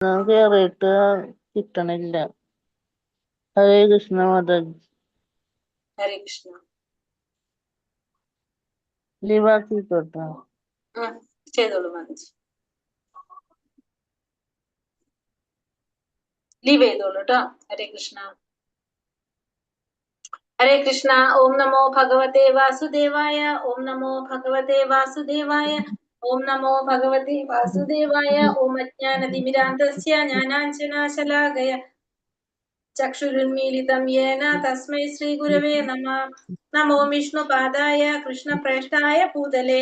കേറിയിട്ട് കിട്ടണില്ല. ഹരേ കൃഷ്ണ മാതാജി. ഹരേ കൃഷ്ണ. ലീവാക്കിക്കോട്ടോ. ചെയ്തോളൂ മാതാജി, ലീവ് ചെയ്തോളൂ കേട്ടോ. ഹരേ കൃഷ്ണ. ഹരേ കൃഷ്ണ. ഓം നമോ ഭഗവതേ വാസുദേവായ. ഓം നമോ ഭഗവതേ വാസുദേവായ. ഓം നമോ ഭഗവതേ വാസുദേവായ. ഓം അജ്ഞാനതിമിരാന്തസ്യ ജ്ഞാനാഞ്ജനാശലാകയ ചക്ഷുരുന്മീലിതം യേന തസ്മൈ ശ്രീ ഗുരവേ നമഃ. നമോ വിഷ്ണുപാദായ കൃഷ്ണപ്രേഷ്ഠായ ഭൂതലേ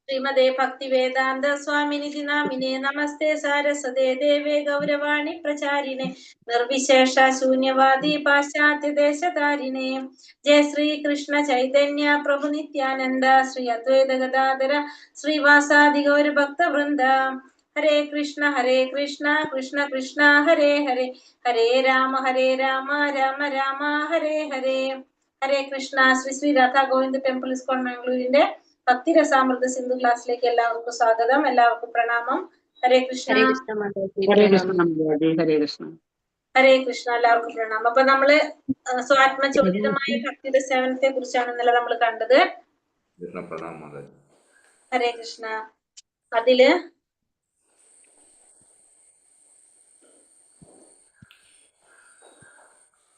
ശ്രീമദേ ഭക്തിവേദാന്ത സ്വാമിനിധി നാമിനെ നമസ്തേ സാരസ്വതേ ദേവേ ഗൗരവാണി പ്രചാരിണേ നിർവിശേഷ ശൂന്യവാദി പാശ്ചാത്യ ദേശധാരിണേ ജയ ശ്രീ കൃഷ്ണ ചൈതന്യ പ്രഭു നിത്യാനന്ദ ശ്രീ അദ്വൈത ഗദാധര ശ്രീവാസാദി ഗൗരഭക്ത വൃന്ദ. ഹരേ കൃഷ്ണ കൃഷ്ണ കൃഷ്ണ ഹരേ ഹരേ, ഹരേ രാമ രാമ രാമ ഹരേ ഹരേ. ഹരേ കൃഷ്ണ. ശ്രീ ശ്രീ രാധാ ഗോവിന്ദ ടെമ്പിൾ ഇസ്കോൺ മംഗളൂരിന്റെ ഭക്തിരസാമൃത സിന്ധു ക്ലാസ്സിലേക്ക് എല്ലാവർക്കും സ്വാഗതം, എല്ലാവർക്കും പ്രണാമം. ഹരേ കൃഷ്ണ. ഹരേ കൃഷ്ണ. ഹരേ കൃഷ്ണ. ഹരേ കൃഷ്ണ. എല്ലാവർക്കും പ്രണാമം. അപ്പൊ നമ്മള് സ്വാത്മചോദിതമായ ഭക്തിയുടെ സേവനത്തെ കുറിച്ചാണ് ഇന്നലെ നമ്മൾ കണ്ടത്. ഹരേ കൃഷ്ണ. അതില്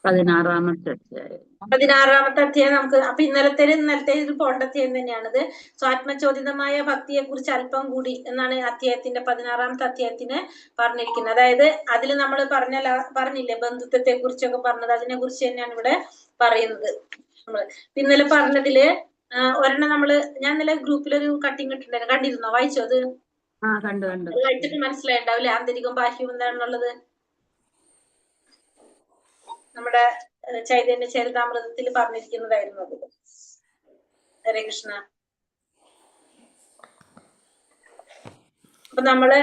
16-ാമത്തെ അധ്യായം നമുക്ക്. അപ്പൊ ഇന്നലത്തെ ഇത് പോണ്ടധ്യായം തന്നെയാണിത്. സ്വാത്മചോദിതമായ ഭക്തിയെ കുറിച്ച് അല്പം കൂടി എന്നാണ് അധ്യായത്തിന്റെ 16-ാമത്തെ അധ്യായത്തിന് പറഞ്ഞിരിക്കുന്നത്. അതായത് അതിൽ നമ്മൾ പറഞ്ഞില്ലേ ബന്ധുത്വത്തെ കുറിച്ചൊക്കെ പറഞ്ഞത്, അതിനെ കുറിച്ച് തന്നെയാണ് ഇവിടെ പറയുന്നത്. നമ്മള് ഇന്നലെ പറഞ്ഞതില് ഒരെണ്ണം ഞാൻ ഇന്നലെ ഗ്രൂപ്പിലൊരു കട്ടിങ് ഇട്ടിട്ടുണ്ടായിരുന്നു, കണ്ടിരുന്നോ? വായിച്ചോ അത്? വായിച്ചിട്ട് മനസ്സിലായിണ്ടാവില്ലേ ആന്തരികവും ബാഹ്യവും എന്താണെന്നുള്ളത്? നമ്മുടെ ചൈതന്യ ചരിതാമൃതത്തിൽ പറഞ്ഞിരിക്കുന്നതായിരുന്നു അത്. ഹരേ കൃഷ്ണ. അപ്പൊ നമ്മള്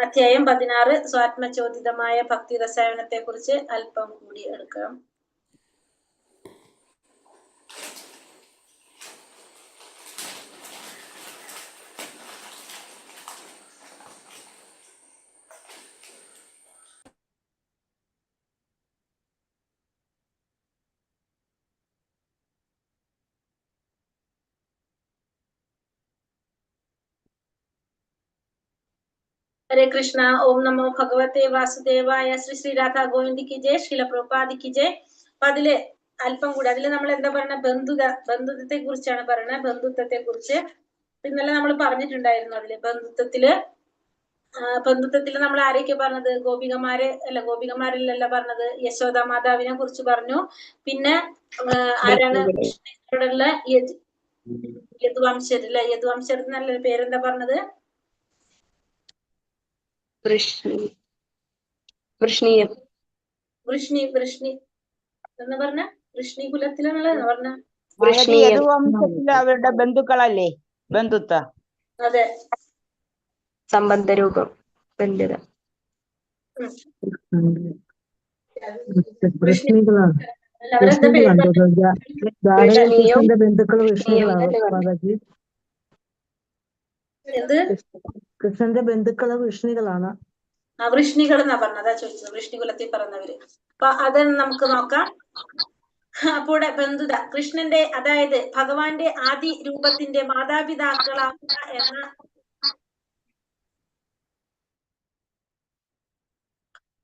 അധ്യായം 16 സ്വാത്മചോദിതമായ ഭക്തി രസായനത്തെ കുറിച്ച് അല്പം കൂടി എടുക്കാം. ഹരേ കൃഷ്ണ. ഓം നമോ ഭഗവതേ വാസുദേവായ. ശ്രീ ശ്രീ രാധാ ഗോവിന്ദിക്ക് ജയ്, ശ്രീല പ്രഭുപാദിക്ക് ജയ്. അപ്പൊ അതില് അല്പം കൂടി അതില് നമ്മൾ എന്താ പറയുക, ബന്ധുത്വത്തെ കുറിച്ചാണ് പറയുന്നത്. ബന്ധുത്വത്തെ കുറിച്ച് ഇന്നലെ നമ്മൾ പറഞ്ഞിട്ടുണ്ടായിരുന്നു. അതില് ബന്ധുത്വത്തില് നമ്മൾ ആരെയൊക്കെ പറഞ്ഞത്? ഗോപികമാരിലല്ല പറഞ്ഞത്, യശോദ മാതാവിനെ കുറിച്ച് പറഞ്ഞു. പിന്നെ ആരാണ് കൃഷ്ണനോടുള്ള യദുവംശരില്ല, യദുവംശത്തിൽ നല്ലൊരു പേരെന്താ പറഞ്ഞത്? വൃഷ്ണി എന്ന് പറഞ്ഞ വൃഷ്ണി കുലത്തിലെന്നുള്ളതെന്ന് പറഞ്ഞ അവരുടെ ബന്ധുക്കളല്ലേ? ബന്ധുത്വ. അതെ, സംബന്ധരൂപം, ബന്ധുത. വൃഷ്ണികളാണ്. കൃഷ്ണന്റെ ബന്ധുക്കൾ വൃഷ്ണികളാണ്. കൃഷ്ണന്റെ ബന്ധുക്കള് വൃഷ്ണികളാണ്. വൃഷ്ണികൾ എന്നാ പറഞ്ഞത്, അതാ ചോദിച്ചത്, വൃഷ്ണി കുലത്തിൽ പറഞ്ഞവര്. അപ്പൊ അത് നമുക്ക് നോക്കാം. അപ്പോൾ ബന്ധുത കൃഷ്ണന്റെ, അതായത് ഭഗവാന്റെ ആദി രൂപത്തിന്റെ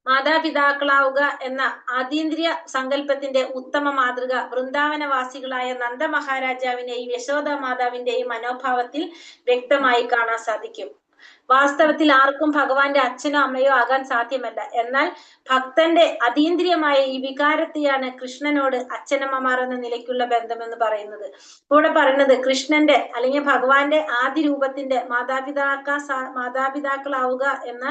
മാതാപിതാക്കളാവുക എന്ന ആതീന്ദ്രിയ സങ്കല്പത്തിന്റെ ഉത്തമ മാതൃക വൃന്ദാവനവാസികളായ നന്ദ മഹാരാജാവിന്റെയും യശോദ മാതാവിന്റെയും മനോഭാവത്തിൽ വ്യക്തമായി കാണാൻ സാധിക്കും. വാസ്തവത്തിൽ ആർക്കും ഭഗവാന്റെ അച്ഛനോ അമ്മയോ ആകാൻ സാധ്യമല്ല. എന്നാൽ ഭക്തന്റെ അതീന്ദ്രിയമായ ഈ വികാരത്തെയാണ് കൃഷ്ണനോട് അച്ഛനമ്മമാർ എന്ന നിലയ്ക്കുള്ള ബന്ധം എന്ന് പറയുന്നത്. ഇവിടെ പറയുന്നത് കൃഷ്ണന്റെ അല്ലെങ്കിൽ ഭഗവാന്റെ ആദി രൂപത്തിന്റെ മാതാപിതാക്കളാവുക എന്ന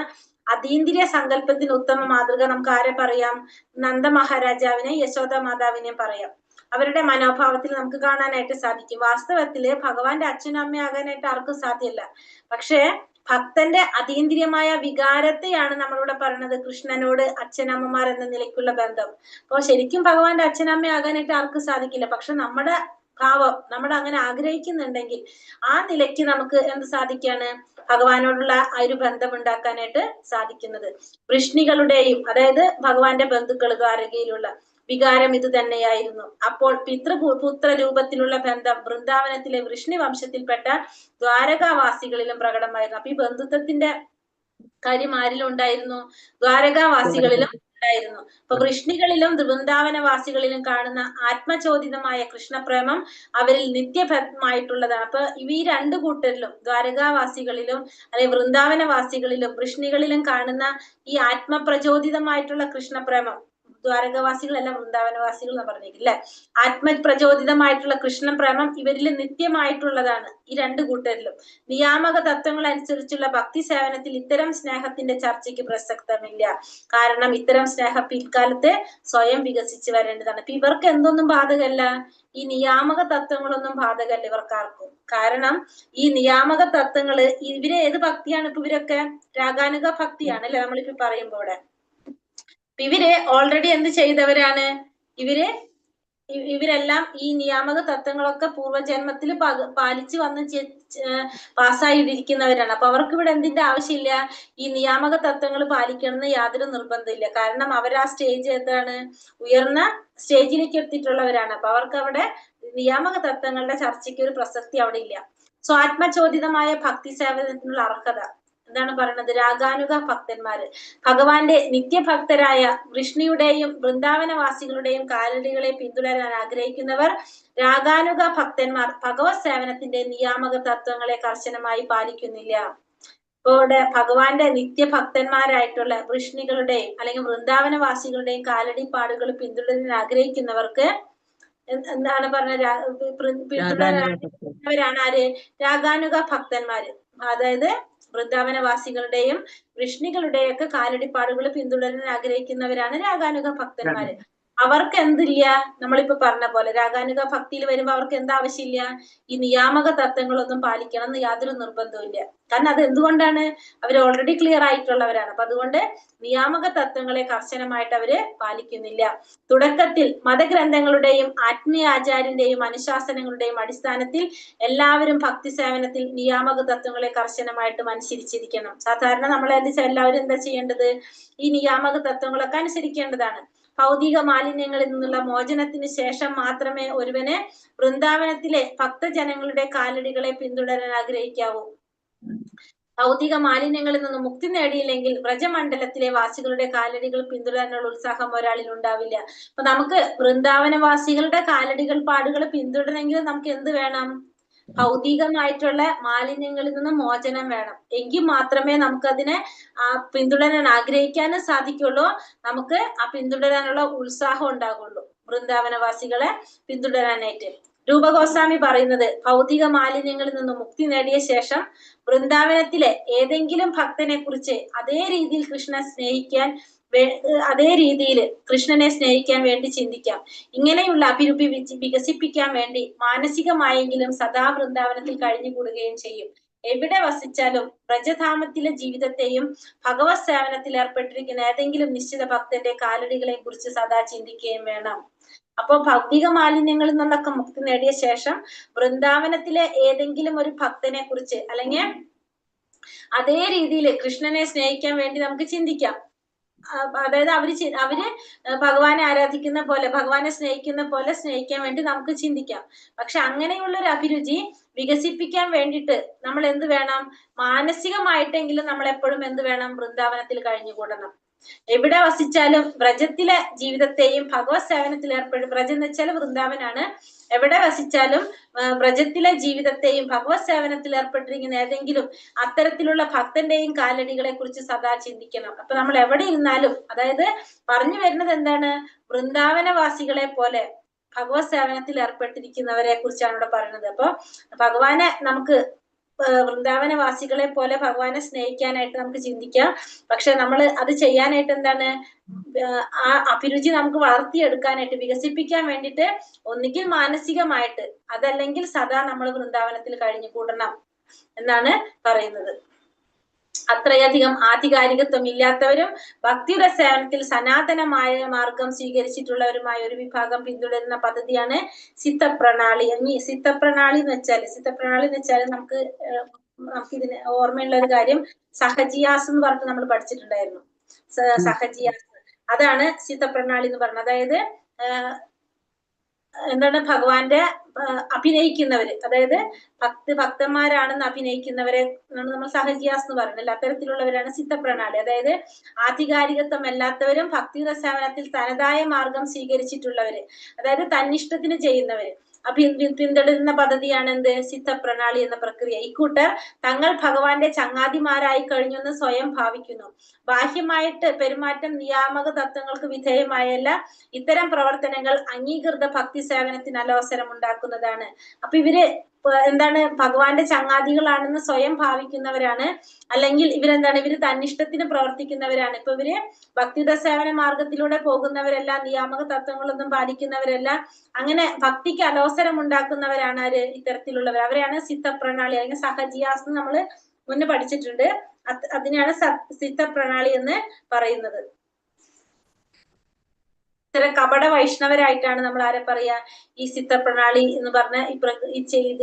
അതീന്ദ്രിയ സങ്കല്പത്തിന് ഉത്തമ മാതൃക നമുക്ക് ആരെ പറയാം? നന്ദ മഹാരാജാവിനെ, യശോദ മാതാവിനെയും പറയാം. അവരുടെ മനോഭാവത്തിൽ നമുക്ക് കാണാനായിട്ട് സാധിക്കും. വാസ്തവത്തില് ഭഗവാന്റെ അച്ഛനും അമ്മയാകാനായിട്ട് ആർക്കും സാധ്യമല്ല. പക്ഷേ ഭക്തന്റെ അതീന്ദ്രിയമായ വികാരത്തെയാണ് നമ്മളിവിടെ പറയുന്നത് കൃഷ്ണനോട് അച്ഛനമ്മമാർ എന്ന നിലയ്ക്കുള്ള ബന്ധം. അപ്പൊ ശരിക്കും ഭഗവാന്റെ അച്ഛനമ്മയാകാനായിട്ട് ആർക്കും സാധിക്കില്ല. പക്ഷെ നമ്മുടെ ഭാവം നമ്മൾ അങ്ങനെ ആഗ്രഹിക്കുന്നുണ്ടെങ്കിൽ ആ നിലയ്ക്ക് നമുക്ക് എന്ത് സാധിക്കാണ്, ഭഗവാനോടുള്ള ആ ഒരു ബന്ധം ഉണ്ടാക്കാനായിട്ട് സാധിക്കുന്നത്. വൃഷ്ണികളുടെയും അതായത് ഭഗവാന്റെ ബന്ധുക്കൾ ദ്വാരകയിലുള്ള വികാരം ഇത് തന്നെയായിരുന്നു. അപ്പോൾ പുത്ര രൂപത്തിലുള്ള ബന്ധം വൃന്ദാവനത്തിലെ വൃഷ്ണി വംശത്തിൽപ്പെട്ട ദ്വാരകാവാസികളിലും പ്രകടമായിരുന്നു. അപ്പൊ ഈ ബന്ധുത്വത്തിന്റെ കാര്യം ആരിലും ഉണ്ടായിരുന്നു? ദ്വാരകാവാസികളിലും ഉണ്ടായിരുന്നു. അപ്പൊ വൃഷ്ണികളിലും വൃന്ദാവനവാസികളിലും കാണുന്ന ആത്മചോദിതമായ കൃഷ്ണപ്രേമം അവരിൽ നിത്യമായിട്ടുള്ളതാണ്. അപ്പൊ ഈ രണ്ടു കൂട്ടരിലും, ദ്വാരകാവാസികളിലും അല്ലെങ്കിൽ വൃന്ദാവനവാസികളിലും വൃഷ്ണികളിലും കാണുന്ന ഈ ആത്മപ്രചോദിതമായിട്ടുള്ള കൃഷ്ണപ്രേമം, ദ്വാരകവാസികളല്ല വൃന്ദാവനവാസികൾ എന്ന് പറഞ്ഞിട്ടില്ലേ, ആത്മപ്രചോദിതമായിട്ടുള്ള കൃഷ്ണപ്രേമം ഇവരിൽ നിത്യമായിട്ടുള്ളതാണ് ഈ രണ്ടു കൂട്ടരിലും. നിയാമക തത്വങ്ങൾ അനുസരിച്ചുള്ള ഭക്തി സേവനത്തിൽ ഇത്തരം സ്നേഹത്തിന്റെ ചർച്ചയ്ക്ക് പ്രസക്തമില്ല. കാരണം ഇത്തരം സ്നേഹം പിൽക്കാലത്ത് സ്വയം വികസിച്ച് വരേണ്ടതാണ്. അപ്പൊ ഇവർക്ക് എന്തൊന്നും ബാധകല്ല, ഈ നിയാമക തത്വങ്ങളൊന്നും ബാധകല്ല ഇവർക്കാർക്കും. കാരണം ഈ നിയാമക തത്വങ്ങള് ഇവര് ഏത് ഭക്തിയാണ്? ഇപ്പൊ ഇവരൊക്കെ രാഗാനുക ഭക്തിയാണ് അല്ലെ നമ്മളിപ്പോ പറയുമ്പോ ഇവിടെ. ഇവര് ഓൾറെഡി എന്ത് ചെയ്തവരാണ്? ഇവരെല്ലാം ഈ നിയാമക തത്വങ്ങളൊക്കെ പൂർവ്വജന്മത്തിൽ പാലിച്ചു വന്ന് പാസ്സായിട്ടിരിക്കുന്നവരാണ്. അപ്പൊ അവർക്ക് ഇവിടെ എന്തിന്റെ ആവശ്യമില്ല? ഈ നിയാമക തത്വങ്ങൾ പാലിക്കണമെന്ന് യാതൊരു നിർബന്ധമില്ല. കാരണം അവർ ആ സ്റ്റേജ് എന്താണ്, ഉയർന്ന സ്റ്റേജിലേക്ക് എത്തിയിട്ടുള്ളവരാണ്. അപ്പൊ അവർക്ക് അവിടെ നിയാമക തത്വങ്ങളുടെ ചർച്ചയ്ക്ക് ഒരു പ്രസക്തി അവിടെ ഇല്ല. സ്വാത്മചോദിതമായ ഭക്തി സേവനത്തിനുള്ള അർഹത എന്താണ് പറയുന്നത്? രാഗാനുക ഭക്തന്മാര്, ഭഗവാന്റെ നിത്യഭക്തരായ വൃഷ്ണിയുടെയും വൃന്ദാവനവാസികളുടെയും കാലടികളെ പിന്തുടരാൻ ആഗ്രഹിക്കുന്നവർ, രാഗാനുക ഭക്തന്മാർ ഭഗവത് സേവനത്തിന്റെ നിയാമക തത്വങ്ങളെ കർശനമായി പാലിക്കുന്നില്ല. ഇപ്പൊ ഇവിടെ ഭഗവാന്റെ നിത്യഭക്തന്മാരായിട്ടുള്ള വൃഷ്ണികളുടെയും അല്ലെങ്കിൽ വൃന്ദാവനവാസികളുടെയും കാലടിപ്പാടുകൾ പിന്തുടരാൻ ആഗ്രഹിക്കുന്നവർക്ക് എന്താണ് പിന്തുടരാൻ ആര്? രാഗാനുക ഭക്തന്മാര്. അതായത് വൃന്ദാവനവാസികളുടെയും വൃഷ്ണികളുടെയും ഒക്കെ കാലടിപ്പാടുകൾ പിന്തുടരാൻ ആഗ്രഹിക്കുന്നവരാണ് രാഗാനുക ഭക്തന്മാര്. അവർക്ക് എന്തില്ല? നമ്മളിപ്പോ പറഞ്ഞ പോലെ രാഗാനുക ഭക്തിയിൽ വരുമ്പോ അവർക്ക് എന്താ ആവശ്യമില്ല? ഈ നിയാമക തത്വങ്ങളൊന്നും പാലിക്കണം എന്ന് യാതൊരു നിർബന്ധവും ഇല്ല. കാരണം അത് എന്തുകൊണ്ടാണ്? അവർ ഓൾറെഡി ക്ലിയർ ആയിട്ടുള്ളവരാണ്. അപ്പൊ അതുകൊണ്ട് നിയാമക തത്വങ്ങളെ കർശനമായിട്ട് അവര് പാലിക്കുന്നില്ല. തുടക്കത്തിൽ മതഗ്രന്ഥങ്ങളുടെയും ആത്മീയാചാര്യന്റെയും അനുശാസനങ്ങളുടെയും അടിസ്ഥാനത്തിൽ എല്ലാവരും ഭക്തി സേവനത്തിൽ നിയാമക തത്വങ്ങളെ കർശനമായിട്ട് അനുസരിച്ചിരിക്കണം. സാധാരണ നമ്മളെ എല്ലാവരും എന്താ ചെയ്യേണ്ടത്? ഈ നിയാമക തത്വങ്ങളൊക്കെ അനുസരിക്കേണ്ടതാണ്. ഭൗതിക മാലിന്യങ്ങളിൽ നിന്നുള്ള മോചനത്തിന് ശേഷം മാത്രമേ ഒരുവന് വൃന്ദാവനത്തിലെ ഭക്തജനങ്ങളുടെ കാലടികളെ പിന്തുടരാൻ ആഗ്രഹിക്കാവൂ. ഭൗതിക മാലിന്യങ്ങളിൽ നിന്ന് മുക്തി നേടിയില്ലെങ്കിൽ വ്രജമണ്ഡലത്തിലെ വാസികളുടെ കാലടികൾ പിന്തുടരാനുള്ള ഉത്സാഹം ഒരാളിൽ ഉണ്ടാവില്ല. അപ്പൊ നമുക്ക് വൃന്ദാവനവാസികളുടെ കാലടികൾ പാടുകൾ പിന്തുടരണമെങ്കിൽ നമുക്ക് എന്ത് വേണം? ഭൗതികമായിട്ടുള്ള മാലിന്യങ്ങളിൽ നിന്ന് മോചനം വേണം. എങ്കിൽ മാത്രമേ നമുക്കതിനെ പിന്തുടരാൻ ആഗ്രഹിക്കാനും സാധിക്കുള്ളൂ. നമുക്ക് ആ പിന്തുടരാനുള്ള ഉത്സാഹം ഉണ്ടാകുള്ളൂ വൃന്ദാവനവാസികളെ പിന്തുടരാനായിട്ട്. രൂപഗോസ്വാമി പറയുന്നത്, ഭൗതിക മാലിന്യങ്ങളിൽ നിന്ന് മുക്തി നേടിയ ശേഷം വൃന്ദാവനത്തിലെ ഏതെങ്കിലും ഭക്തനെ കുറിച്ച് അതേ രീതിയിൽ കൃഷ്ണനെ സ്നേഹിക്കാൻ വേണ്ടി ചിന്തിക്കാം. ഇങ്ങനെയുള്ള അഭിരുചി വികസിപ്പിക്കാൻ വേണ്ടി മാനസികമായെങ്കിലും സദാ വൃന്ദാവനത്തിൽ കഴിഞ്ഞുകൂടുകയും ചെയ്യും. എവിടെ വസിച്ചാലും വ്രജധാമത്തിലെ ജീവിതത്തെയും ഭഗവത് സേവനത്തിൽ ഏർപ്പെട്ടിരിക്കുന്ന ഏതെങ്കിലും നിശ്ചിത ഭക്തന്റെ കാലടികളെ കുറിച്ച് സദാ ചിന്തിക്കുകയും വേണം. അപ്പൊ ഭൗതിക മാലിന്യങ്ങളിൽ നിന്നൊക്കെ മുക്തി നേടിയ ശേഷം വൃന്ദാവനത്തിലെ ഏതെങ്കിലും ഒരു ഭക്തനെ കുറിച്ച് അല്ലെങ്കിൽ അതേ രീതിയിൽ കൃഷ്ണനെ സ്നേഹിക്കാൻ വേണ്ടി നമുക്ക് ചിന്തിക്കാം. അതായത് അവര് ഭഗവാനെ ആരാധിക്കുന്ന പോലെ, ഭഗവാനെ സ്നേഹിക്കുന്ന പോലെ സ്നേഹിക്കാൻ വേണ്ടി നമുക്ക് ചിന്തിക്കാം. പക്ഷെ അങ്ങനെയുള്ള ഒരു അഭിരുചി വികസിപ്പിക്കാൻ വേണ്ടിയിട്ട് നമ്മൾ എന്ത് വേണം? മാനസികമായിട്ടെങ്കിലും നമ്മൾ എപ്പോഴും എന്ത് വേണം? വൃന്ദാവനത്തിൽ കഴിഞ്ഞുകൂടണം. എവിടെ വസിച്ചാലും വ്രജത്തിലെ ജീവിതത്തെയും ഭഗവത് സേവനത്തിൽ ഏർപ്പെടും. വ്രജം എന്ന് വെച്ചാൽ വൃന്ദാവനാണ്. എവിടെ വസിച്ചാലും വ്രജത്തിലെ ജീവിതത്തെയും ഭഗവത് സേവനത്തിൽ ഏർപ്പെട്ടിരിക്കുന്ന ഏതെങ്കിലും അത്തരത്തിലുള്ള ഭക്തന്റെയും കാലടികളെ കുറിച്ച് സദാ ചിന്തിക്കണം. അപ്പൊ നമ്മൾ എവിടെ ഇരുന്നാലും, അതായത് പറഞ്ഞു വരുന്നത് എന്താണ്? വൃന്ദാവനവാസികളെ പോലെ ഭഗവത് സേവനത്തിൽ ഏർപ്പെട്ടിരിക്കുന്നവരെ കുറിച്ചാണ് ഇവിടെ പറയുന്നത്. അപ്പൊ ഭഗവാനെ നമുക്ക് വൃന്ദാവനവാസികളെ പോലെ ഭഗവാനെ സ്നേഹിക്കാനായിട്ട് നമുക്ക് ചിന്തിക്കാം. പക്ഷെ നമ്മൾ അത് ചെയ്യാനായിട്ട് എന്താണ്? ആ അഭിരുചി നമുക്ക് വളർത്തിയെടുക്കാനായിട്ട്, വികസിപ്പിക്കാൻ വേണ്ടിയിട്ട് ഒന്നുകിൽ മാനസികമായിട്ട്, അതല്ലെങ്കിൽ സദാ നമ്മൾ വൃന്ദാവനത്തിൽ കഴിഞ്ഞുകൂടണം എന്നാണ് പറയുന്നത്. അത്രയധികം ആധികാരികത്വം ഇല്ലാത്തവരും ഭക്തിയുടെ സേവനത്തിൽ സനാതനമായ മാർഗം സ്വീകരിച്ചിട്ടുള്ളവരുമായ ഒരു വിഭാഗം പിന്തുടരുന്ന പദ്ധതിയാണ് സിത്തപ്രണാളി. ഇനി സിത്തപ്രണാളി എന്ന് വെച്ചാൽ നമുക്കിതിന് ഓർമ്മയുള്ള ഒരു കാര്യം സഹജിയാസ് എന്ന് പറഞ്ഞിട്ട് നമ്മൾ പഠിച്ചിട്ടുണ്ടായിരുന്നു. സഹജിയാസ്, അതാണ് സിത്തപ്രണാളി എന്ന് പറഞ്ഞത്. അതായത് എന്താണ്, ഭഗവാന്റെ അഭിനയിക്കുന്നവര്, അതായത് ഭക്തന്മാരാണെന്ന് അഭിനയിക്കുന്നവരെ നമ്മൾ സഹജിയാസ് എന്ന് പറയുന്നില്ല. അത്തരത്തിലുള്ളവരാണ് സിത്തപ്രണാളി. അതായത് ആധികാരികത്വം അല്ലാത്തവരും ഭക്തിയുടെ സേവനത്തിൽ തനതായ മാർഗം സ്വീകരിച്ചിട്ടുള്ളവര്, അതായത് തന്നിഷ്ടത്തിന് ചെയ്യുന്നവര് പിന്തുടരുന്ന പദ്ധതിയാണ് എന്ത്, സിത്തപ്രണാളി എന്ന പ്രക്രിയ. ഇക്കൂട്ടർ തങ്ങൾ ഭഗവാന്റെ ചങ്ങാതിമാരായി കഴിഞ്ഞെന്ന് സ്വയം ഭാവിക്കുന്നു. ബാഹ്യമായിട്ട് പെരുമാറ്റം നിയാമക തത്വങ്ങൾക്ക് വിധേയമായല്ല ഇത്തരം പ്രവർത്തനങ്ങൾ അംഗീകൃത ഭക്തി സേവനത്തിന് അലോസരം ഉണ്ടാക്കുന്നതാണ്. അപ്പൊ ഇവര് എന്താണ്, ഭഗവാന്റെ ചങ്ങാതികളാണെന്ന് സ്വയം ഭാവിക്കുന്നവരാണ്. അല്ലെങ്കിൽ ഇവര് തന്നിഷ്ടത്തിന് പ്രവർത്തിക്കുന്നവരാണ്. ഇപ്പൊ ഇവര് ഭക്തിയുടെ സേവന മാർഗത്തിലൂടെ പോകുന്നവരല്ല, നിയാമക തത്വങ്ങളൊന്നും പാലിക്കുന്നവരല്ല. അങ്ങനെ ഭക്തിക്ക് അലോസരം ഉണ്ടാക്കുന്നവരാണ് ആര്, ഇത്തരത്തിലുള്ളവർ. അവരെയാണ് സിത്തപ്രണാളി അല്ലെങ്കിൽ സഹജിയാസ് എന്ന് നമ്മള് മുന്നേ പഠിച്ചിട്ടുണ്ട്. അതിനെയാണ് സിത്തപ്രണാളി എന്ന് പറയുന്നത്. ഇത്തരം കപട വൈഷ്ണവരായിട്ടാണ് നമ്മൾ ആരെ പറയാ, ഈ സിത്തപ്രണാളി എന്ന് പറഞ്ഞ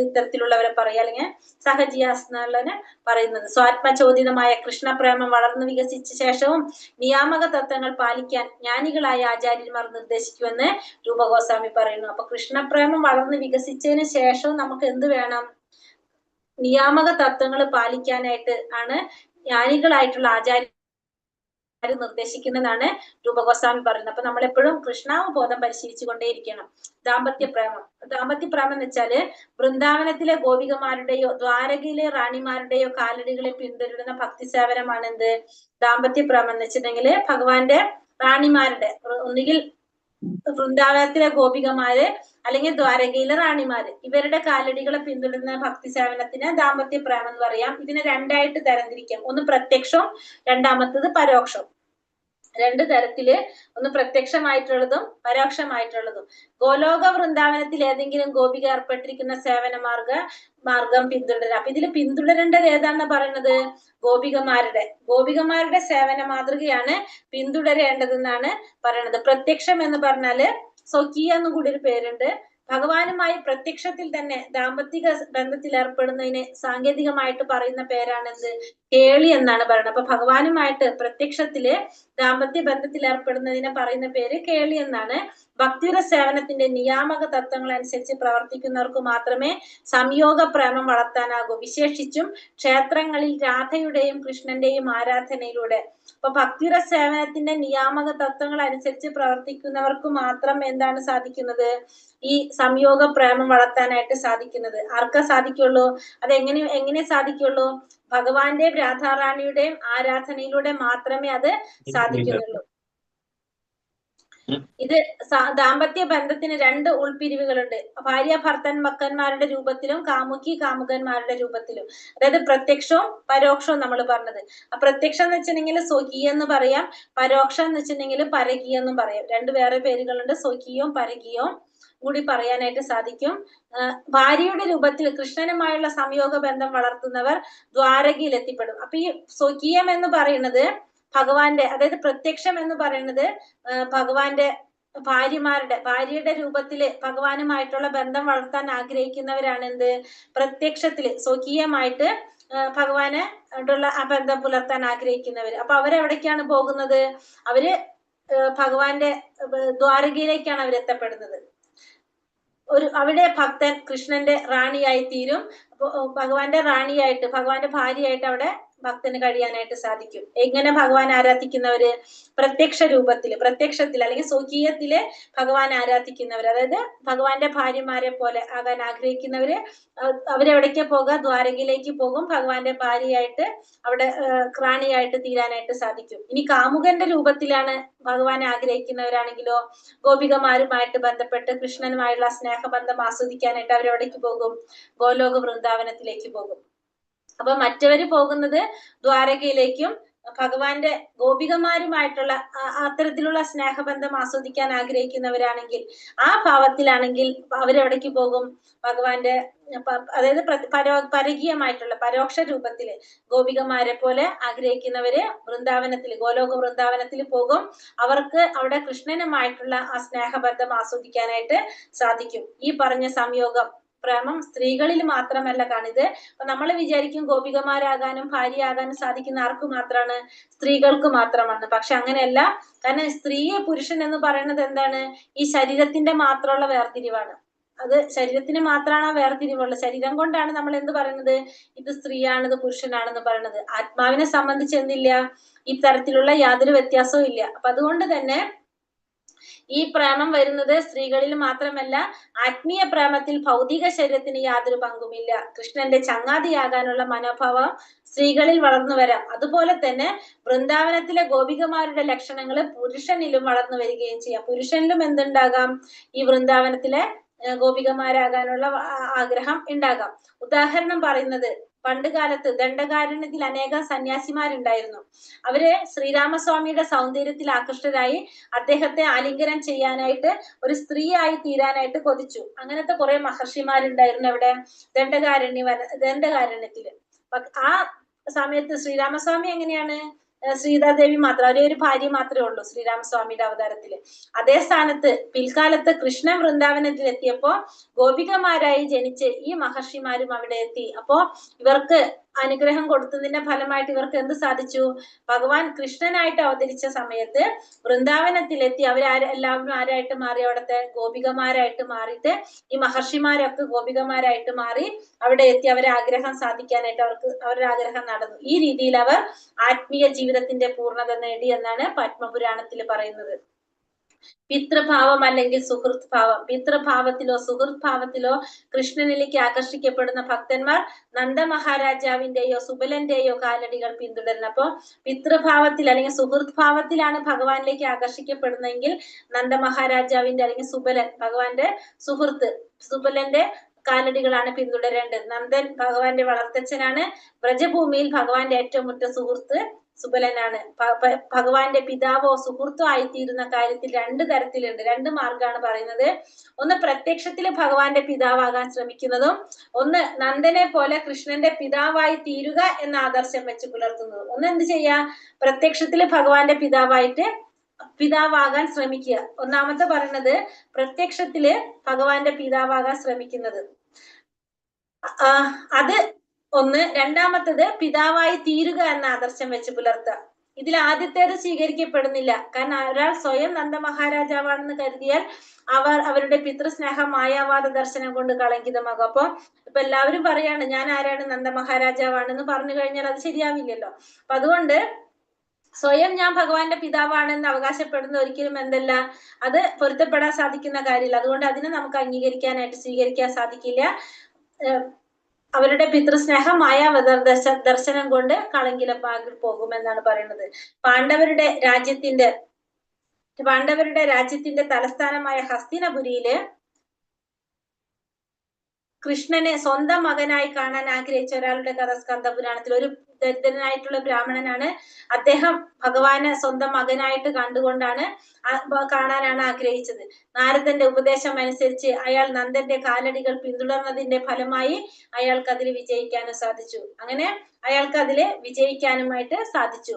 ഇത്തരത്തിലുള്ളവരെ പറയാ, അല്ലെങ്കിൽ സഹജിയാസ് എന്നുള്ളതിനെ പറയുന്നത്. സ്വാത്മചോദിതമായ കൃഷ്ണപ്രേമം വളർന്നു വികസിച്ച ശേഷവും നിയാമക തത്വങ്ങൾ പാലിക്കാൻ ജ്ഞാനികളായ ആചാര്യന്മാർ നിർദ്ദേശിക്കുമെന്ന് രൂപഗോസ്വാമി പറയുന്നു. അപ്പൊ കൃഷ്ണപ്രേമം വളർന്നു വികസിച്ചതിന് ശേഷവും നമുക്ക് എന്ത് വേണം, നിയാമക തത്വങ്ങൾ പാലിക്കാനായിട്ട് ആണ് ജ്ഞാനികളായിട്ടുള്ള ആചാര്യ നിർദ്ദേശിക്കുന്നതാണ് രൂപഗോസ്വാമി പറയുന്നത്. അപ്പൊ നമ്മളെപ്പോഴും കൃഷ്ണാവബോധം പരിശീലിച്ചു കൊണ്ടേയിരിക്കണം. ദാമ്പത്യപ്രേമം എന്ന് വെച്ചാല് വൃന്ദാവനത്തിലെ ഗോപികമാരുടെയോ ദ്വാരകയിലെ റാണിമാരുടെയോ കാലടികളെ പിന്തുടരുന്ന ഭക്തി സേവനമാണ് എന്ത്, ദാമ്പത്യപ്രേമം എന്ന് വെച്ചിട്ടുണ്ടെങ്കിൽ ഭഗവാന്റെ റാണിമാരുടെ, ഒന്നുകിൽ വൃന്ദാവനത്തിലെ ഗോപികമാര് അല്ലെങ്കിൽ ദ്വാരകയിലെ റാണിമാര്, ഇവരുടെ കാലടികളെ പിന്തുടരുന്ന ഭക്തി സേവനത്തിന് ദാമ്പത്യപ്രേമം എന്ന് പറയാം. ഇതിനെ രണ്ടായിട്ട് തരംതിരിക്കാം. ഒന്ന് പ്രത്യക്ഷവും രണ്ടാമത്തത് പരോക്ഷവും. രണ്ട് തരത്തില്, ഒന്ന് പ്രത്യക്ഷമായിട്ടുള്ളതും പരോക്ഷമായിട്ടുള്ളതും. ഗോലോക വൃന്ദാവനത്തിൽ ഏതെങ്കിലും ഗോപിക ഏർപ്പെട്ടിരിക്കുന്ന സേവന മാർഗം പിന്തുടരുക. അപ്പൊ ഇതിൽ പിന്തുടരേണ്ടത് ഏതാണെന്ന് പറയുന്നത്, ഗോപികമാരുടെ സേവന മാതൃകയാണ് പിന്തുടരേണ്ടതെന്നാണ് പറയുന്നത്. പ്രത്യക്ഷം എന്ന് പറഞ്ഞാല് സ്വകീയ എന്നും കൂടി ഒരു പേരുണ്ട്. ഭഗവാനുമായി പ്രത്യക്ഷത്തിൽ തന്നെ ദാമ്പത്തിക ബന്ധത്തിൽ ഏർപ്പെടുന്നതിന് സാങ്കേതികമായിട്ട് പറയുന്ന പേരാണെന്ത്, കേളി എന്നാണ് പറയുന്നത്. അപ്പൊ ഭഗവാനുമായിട്ട് പ്രത്യക്ഷത്തില് ദാമ്പത്യ ബന്ധത്തിൽ ഏർപ്പെടുന്നതിനെ പറയുന്ന പേര് കേളി എന്നാണ്. ഭക്തിയുടെ സേവനത്തിന്റെ നിയാമക തത്വങ്ങൾ അനുസരിച്ച് പ്രവർത്തിക്കുന്നവർക്ക് മാത്രമേ സംയോഗ പ്രേമം വളർത്താനാകൂ. വിശേഷിച്ചും ക്ഷേത്രങ്ങളിൽ രാധയുടെയും കൃഷ്ണന്റെയും ആരാധനയിലൂടെ. അപ്പൊ ഭക്തിയുടെ സേവനത്തിന്റെ നിയാമക തത്വങ്ങൾ അനുസരിച്ച് പ്രവർത്തിക്കുന്നവർക്ക് മാത്രം എന്താണ് സാധിക്കുന്നത്, ഈ സംയോഗ പ്രേമം വളർത്താനായിട്ട് സാധിക്കുന്നത്. ആർക്കാ സാധിക്കുള്ളൂ, അത് എങ്ങനെ സാധിക്കുള്ളൂ, ഭഗവാന്റെ രാധാറാണിയുടെയും ആരാധനയിലൂടെ മാത്രമേ അത് സാധിക്കുന്നുള്ളൂ. ഇത് ദാമ്പത്യ ബന്ധത്തിന് രണ്ട് ഉൾപിരിവുകളുണ്ട്. ഭാര്യ ഭർത്തന്മാരുടെ രൂപത്തിലും കാമുകി കാമുകന്മാരുടെ രൂപത്തിലും. അതായത് പ്രത്യക്ഷവും പരോക്ഷവും നമ്മൾ പറഞ്ഞത്. പ്രത്യക്ഷം എന്ന് വെച്ചിട്ടുണ്ടെങ്കിൽ സ്വകീയം എന്ന് പറയാം, പരോക്ഷം എന്ന് വെച്ചിട്ടുണ്ടെങ്കിൽ പരകീയം എന്നും പറയാം. രണ്ട് വേറെ പേരുകളുണ്ട്, സ്വകീയവും പരകീയവും കൂടി പറയാനായിട്ട് സാധിക്കും. ഭാര്യയുടെ രൂപത്തിൽ കൃഷ്ണനുമായുള്ള സംയോഗ ബന്ധം വളർത്തുന്നവർ ദ്വാരകയിൽ എത്തിപ്പെടും. അപ്പൊ ഈ സ്വകീയം എന്ന് പറയുന്നത് ഭഗവാന്റെ, അതായത് പ്രത്യക്ഷം എന്ന് പറയുന്നത് ഭഗവാന്റെ ഭാര്യയുടെ രൂപത്തില് ഭഗവാനുമായിട്ടുള്ള ബന്ധം വളർത്താൻ ആഗ്രഹിക്കുന്നവരാണ് എന്ത്, പ്രത്യക്ഷത്തില് സ്വകീയമായിട്ട് ഭഗവാനെ ആയിട്ടുള്ള ആ ബന്ധം പുലർത്താൻ ആഗ്രഹിക്കുന്നവര്. അപ്പൊ അവരെവിടേക്കാണ് പോകുന്നത്, അവര് ഭഗവാന്റെ ദ്വാരകയിലേക്കാണ് അവരെത്തപ്പെടുന്നത്. അവിടെ ഭക്തൻ കൃഷ്ണന്റെ റാണിയായി തീരും. അപ്പൊ ഭഗവാന്റെ റാണിയായിട്ട്, ഭഗവാന്റെ ഭാര്യയായിട്ട് അവിടെ ഭക്തന് കഴിയാനായിട്ട് സാധിക്കും. എങ്ങനെ ഭഗവാൻ ആരാധിക്കുന്നവര്, പ്രത്യക്ഷത്തിൽ അല്ലെങ്കിൽ സ്വകീയത്തില് ഭഗവാൻ ആരാധിക്കുന്നവര്, അതായത് ഭഗവാന്റെ ഭാര്യമാരെ പോലെ ആകാൻ ആഗ്രഹിക്കുന്നവര് അവരെവിടേക്ക് പോകുക, ദ്വാരകയിലേക്ക് പോകും. ഭഗവാന്റെ ഭാര്യയായിട്ട് അവിടെ റാണിയായിട്ട് തീരാനായിട്ട് സാധിക്കും. ഇനി കാമുകന്റെ രൂപത്തിലാണ് ഭഗവാനെ ആഗ്രഹിക്കുന്നവരാണെങ്കിലോ ഗോപികമാരുമായിട്ട് ബന്ധപ്പെട്ട് കൃഷ്ണനുമായുള്ള സ്നേഹബന്ധം ആസ്വദിക്കാനായിട്ട് അവരെവിടേക്ക് പോകും, ഗോലോക വൃന്ദാവനത്തിലേക്ക് പോകും. അപ്പൊ മറ്റവര് പോകുന്നത് ദ്വാരകയിലേക്കും ഭഗവാന്റെ ഗോപികമാരുമായിട്ടുള്ള അത്തരത്തിലുള്ള സ്നേഹബന്ധം ആസ്വദിക്കാൻ ആഗ്രഹിക്കുന്നവരാണെങ്കിൽ, ആ ഭാവത്തിലാണെങ്കിൽ അവരെവിടേക്ക് പോകും? ഭഗവാന്റെ അതായത് പരകീയമായിട്ടുള്ള പരോക്ഷ രൂപത്തില് ഗോപികമാരെ പോലെ ആഗ്രഹിക്കുന്നവര് വൃന്ദാവനത്തിൽ, ഗോലോക വൃന്ദാവനത്തിൽ പോകും. അവർക്ക് അവിടെ കൃഷ്ണനുമായിട്ടുള്ള ആ സ്നേഹബന്ധം ആസ്വദിക്കാനായിട്ട് സാധിക്കും. ഈ പറഞ്ഞ സംയോഗം പ്രേമം സ്ത്രീകളിൽ മാത്രമല്ല കാണിത്. അപ്പൊ നമ്മൾ വിചാരിക്കും ഗോപികമാരാകാനും ഭാര്യയാകാനും സാധിക്കുന്ന ആർക്ക് മാത്രമാണ്? സ്ത്രീകൾക്ക് മാത്രമാണ്. പക്ഷെ അങ്ങനെയല്ല. കാരണം സ്ത്രീയെ പുരുഷൻ എന്ന് പറയുന്നത് എന്താണ്? ഈ ശരീരത്തിന്റെ മാത്രമുള്ള വേർതിരിവാണ്. അത് ശരീരത്തിന് മാത്രമാണ് ആ വേർതിരിവുള്ളത്. ശരീരം കൊണ്ടാണ് നമ്മൾ എന്ത് പറയുന്നത്? ഇത് സ്ത്രീയാണ്, ഇത് പുരുഷനാണെന്ന് പറയുന്നത്. ആത്മാവിനെ സംബന്ധിച്ച് എന്തില്ല? ഈ തരത്തിലുള്ള യാതൊരു വ്യത്യാസവും ഇല്ല. അപ്പൊ അതുകൊണ്ട് തന്നെ ഈ പ്രേമം വരുന്നത് സ്ത്രീകളിൽ മാത്രമല്ല, ആത്മീയ പ്രേമത്തിൽ ഭൗതിക ശരീരത്തിന് യാതൊരു പങ്കുമില്ല. കൃഷ്ണന്റെ ചങ്ങാതിയാകാനുള്ള മനോഭാവം സ്ത്രീകളിൽ വളർന്നു വരാം. അതുപോലെ തന്നെ വൃന്ദാവനത്തിലെ ഗോപികമാരുടെ ലക്ഷണങ്ങൾ പുരുഷനിലും വളർന്നു വരികയും ചെയ്യാം. പുരുഷനിലും എന്തുണ്ടാകാം? ഈ വൃന്ദാവനത്തിലെ ഗോപികമാരാകാനുള്ള ആഗ്രഹം ഉണ്ടാകാം. ഉദാഹരണം പറയുന്നത്, പണ്ട് കാലത്ത് ദണ്ഡകാരണ്യത്തിൽ അനേകം സന്യാസിമാരുണ്ടായിരുന്നു. അവര് ശ്രീരാമസ്വാമിയുടെ സൗന്ദര്യത്തിൽ ആകൃഷ്ടരായി അദ്ദേഹത്തെ ആലിംഗനം ചെയ്യാനായിട്ട് ഒരു സ്ത്രീയായി തീരാനായിട്ട് കൊതിച്ചു. അങ്ങനത്തെ കുറെ മഹർഷിമാരുണ്ടായിരുന്നു അവിടെ ദണ്ഡകാരണ്യത്തില്. ആ സമയത്ത് ശ്രീരാമസ്വാമി എങ്ങനെയാണ്? സീതാദേവി മാത്രം, ഒരേ ഒരു ഭാര്യ മാത്രമേ ഉള്ളൂ ശ്രീരാമസ്വാമിയുടെ അവതാരത്തില്. അതേ സ്ഥാനത്ത് പിൽക്കാലത്ത് കൃഷ്ണൻ വൃന്ദാവനത്തിൽ എത്തിയപ്പോ ഗോപികമാരായി ജനിച്ച് ഈ മഹർഷിമാരും അവിടെ എത്തി. അപ്പോ ഇവർക്ക് അനുഗ്രഹം കൊടുത്തതിന്റെ ഫലമായിട്ട് ഇവർക്ക് എന്ത് സാധിച്ചു? ഭഗവാൻ കൃഷ്ണനായിട്ട് അവതരിച്ച സമയത്ത് വൃന്ദാവനത്തിലെത്തി എല്ലാവരും ആരായിട്ട് മാറി? അവിടുത്തെ ഗോപികമാരായിട്ട് മാറിയിട്ട് ഈ മഹർഷിമാരൊക്കെ ഗോപികമാരായിട്ട് മാറി അവിടെ എത്തി അവരെ ആഗ്രഹം സാധിക്കാനായിട്ട് അവരുടെ ആഗ്രഹം നടന്നു. ഈ രീതിയിൽ അവർ ആത്മീയ ജീവിതത്തിന്റെ പൂർണ്ണത നേടി എന്നാണ് പത്മപുരാണത്തിൽ പറയുന്നത്. പിതൃഭാവം അല്ലെങ്കിൽ സുഹൃത് ഭാവം. പിതൃഭാവത്തിലോ സുഹൃത് ഭാവത്തിലോ കൃഷ്ണനിലേക്ക് ആകർഷിക്കപ്പെടുന്ന ഭക്തന്മാർ നന്ദ മഹാരാജാവിന്റെയോ സുബലന്റെയോ കാലടികൾ പിന്തുടരുന്നു. അപ്പോ പിതൃഭാവത്തിൽ അല്ലെങ്കിൽ സുഹൃത് ഭാവത്തിലാണ് ഭഗവാനിലേക്ക് ആകർഷിക്കപ്പെടുന്നതെങ്കിൽ നന്ദ മഹാരാജാവിന്റെ അല്ലെങ്കിൽ സുബലൻ, ഭഗവാന്റെ സുഹൃത്ത് സുബലന്റെ കാലടികളാണ് പിന്തുടരേണ്ടത്. നന്ദൻ ഭഗവാന്റെ വളർത്തച്ഛനാണ്. വ്രജഭൂമിയിൽ ഭഗവാന്റെ ഏറ്റവും ഉറ്റ സുഹൃത്ത് സുബലനാണ്. ഭഗവാന്റെ പിതാവോ സുഹൃത്തോ ആയിത്തീരുന്ന കാര്യത്തിൽ രണ്ട് തരത്തിലുണ്ട്, രണ്ട് മാർഗമാണ് പറയുന്നത്. ഒന്ന് പ്രത്യക്ഷത്തില് ഭഗവാന്റെ പിതാവാകാൻ ശ്രമിക്കുന്നതും, ഒന്ന് നന്ദനെ പോലെ കൃഷ്ണന്റെ പിതാവായി തീരുക എന്ന ആദർശം വെച്ച് പുലർത്തുന്നതും. ഒന്ന് എന്ത് ചെയ്യാ? പ്രത്യക്ഷത്തില് ഭഗവാന്റെ പിതാവാകാൻ ശ്രമിക്കുക. ഒന്നാമത്തെ പറയുന്നത് പ്രത്യക്ഷത്തില് ഭഗവാന്റെ പിതാവാകാൻ ശ്രമിക്കുന്നത്, അത് ഒന്ന്. രണ്ടാമത്തത് പിതാവായി തീരുക എന്ന ആദർശം വെച്ച് പുലർത്തുക. ഇതിൽ ആദ്യത്തേത് സ്വീകരിക്കപ്പെടുന്നില്ല. കാരണം ഒരാൾ സ്വയം നന്ദ മഹാരാജാവാണെന്ന് കരുതിയാൽ അവരുടെ പിതൃസ്നേഹം മായാവാദ ദർശനം കൊണ്ട് കളങ്കിതമാകും. ഇപ്പൊ എല്ലാവരും പറയാണ് ഞാൻ ആരാണ്? നന്ദ മഹാരാജാവാണെന്ന് പറഞ്ഞു കഴിഞ്ഞാൽ അത് ശരിയാവില്ലല്ലോ. അപ്പൊ അതുകൊണ്ട് സ്വയം ഞാൻ ഭഗവാന്റെ പിതാവാണെന്ന് അവകാശപ്പെടുന്ന ഒരിക്കലും എന്തല്ല, അത് പൊരുത്തപ്പെടാൻ സാധിക്കുന്ന കാര്യമില്ല. അതുകൊണ്ട് അതിനെ നമുക്ക് സ്വീകരിക്കാൻ സാധിക്കില്ല. അവരുടെ പിതൃസ്നേഹം മായാവത ദർശനം കൊണ്ട് കളങ്കിലമാകി പോകുമെന്നാണ് പറയുന്നത്. പാണ്ഡവരുടെ രാജ്യത്തിന്റെ തലസ്ഥാനമായ ഹസ്തിനപുരിയില് കൃഷ്ണനെ സ്വന്തം മകനായി കാണാൻ ആഗ്രഹിച്ച ഒരാളുടെ കഥ സ്കന്ദപുരാണത്തിൽ. ഒരു ദരിദ്രനായിട്ടുള്ള ബ്രാഹ്മണനാണ്. അദ്ദേഹം ഭഗവാനെ സ്വന്തം മകനായിട്ട് കണ്ടുകൊണ്ടാണ് കാണാനാണ് ആഗ്രഹിച്ചത്. നാരദന്റെ ഉപദേശം അനുസരിച്ച് അയാൾ നന്ദന്റെ കാലടികൾ പിന്തുടർന്നതിന്റെ ഫലമായി അയാൾക്ക് അതിൽ വിജയിക്കാനും സാധിച്ചു. അങ്ങനെ അയാൾക്ക് അതില് വിജയിക്കാനുമായിട്ട് സാധിച്ചു.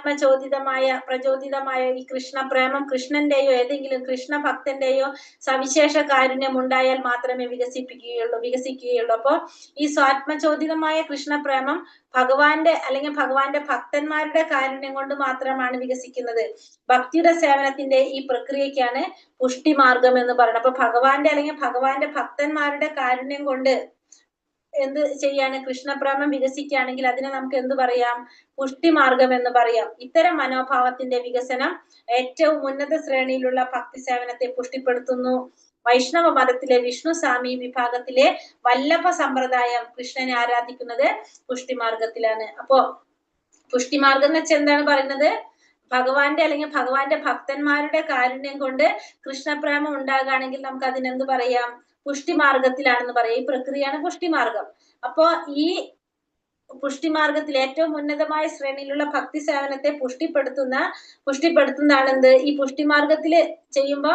പ്രചോദിതമായ ഈ കൃഷ്ണപ്രേമം കൃഷ്ണന്റെയോ ഏതെങ്കിലും കൃഷ്ണ ഭക്തന്റെയോ സവിശേഷ കാരുണ്യം ഉണ്ടായാൽ മാത്രമേ വികസിക്കുകയുള്ളൂ. അപ്പോ ഈ സ്വാത്മചോദിതമായ കൃഷ്ണപ്രേമം ഭഗവാന്റെ അല്ലെങ്കിൽ ഭഗവാന്റെ ഭക്തന്മാരുടെ കാരുണ്യം കൊണ്ട് മാത്രമാണ് വികസിക്കുന്നത്. ഭക്തിയുടെ സേവനത്തിന്റെ ഈ പ്രക്രിയക്കാണ് പുഷ്ടിമാർഗം എന്ന് പറയുന്നത്. അപ്പൊ ഭഗവാന്റെ അല്ലെങ്കിൽ ഭഗവാന്റെ ഭക്തന്മാരുടെ കാരുണ്യം കൊണ്ട് എന്ത് ചെയ്യാണ്? കൃഷ്ണപ്രേമം വികസിക്കുകയാണെങ്കിൽ അതിനെ നമുക്ക് എന്ത് പറയാം? പുഷ്ടിമാർഗം എന്ന് പറയാം. ഇത്തരം മനോഭാവത്തിന്റെ വികസനം ഏറ്റവും ഉന്നത ശ്രേണിയിലുള്ള ഭക്തി സേവനത്തെ പുഷ്ടിപ്പെടുത്തുന്നു. വൈഷ്ണവ മതത്തിലെ വിഷ്ണു സ്വാമി വിഭാഗത്തിലെ വല്ലഭ സമ്പ്രദായം കൃഷ്ണനെ ആരാധിക്കുന്നത് പുഷ്ടിമാർഗത്തിലാണ്. അപ്പോ പുഷ്ടിമാർഗം എന്ന് വെച്ചാൽ എന്താണ് പറയുന്നത്? ഭഗവാന്റെ അല്ലെങ്കിൽ ഭഗവാന്റെ ഭക്തന്മാരുടെ കാരുണ്യം കൊണ്ട് കൃഷ്ണപ്രേമം ഉണ്ടാകുകയാണെങ്കിൽ നമുക്ക് അതിനെന്ത് പറയാം? പുഷ്ടിമാർഗത്തിലാണെന്ന് പറയാം. ഈ പ്രക്രിയയാണ് പുഷ്ടിമാർഗം. അപ്പോ ഈ പുഷ്ടിമാർഗത്തിൽ ഏറ്റവും ഉന്നതമായ ശ്രേണിയിലുള്ള ഭക്തി സേവനത്തെ പുഷ്ടിപ്പെടുത്തുന്നതാണ് എന്ത്? ഈ പുഷ്ടിമാർഗത്തില് ചെയ്യുമ്പോ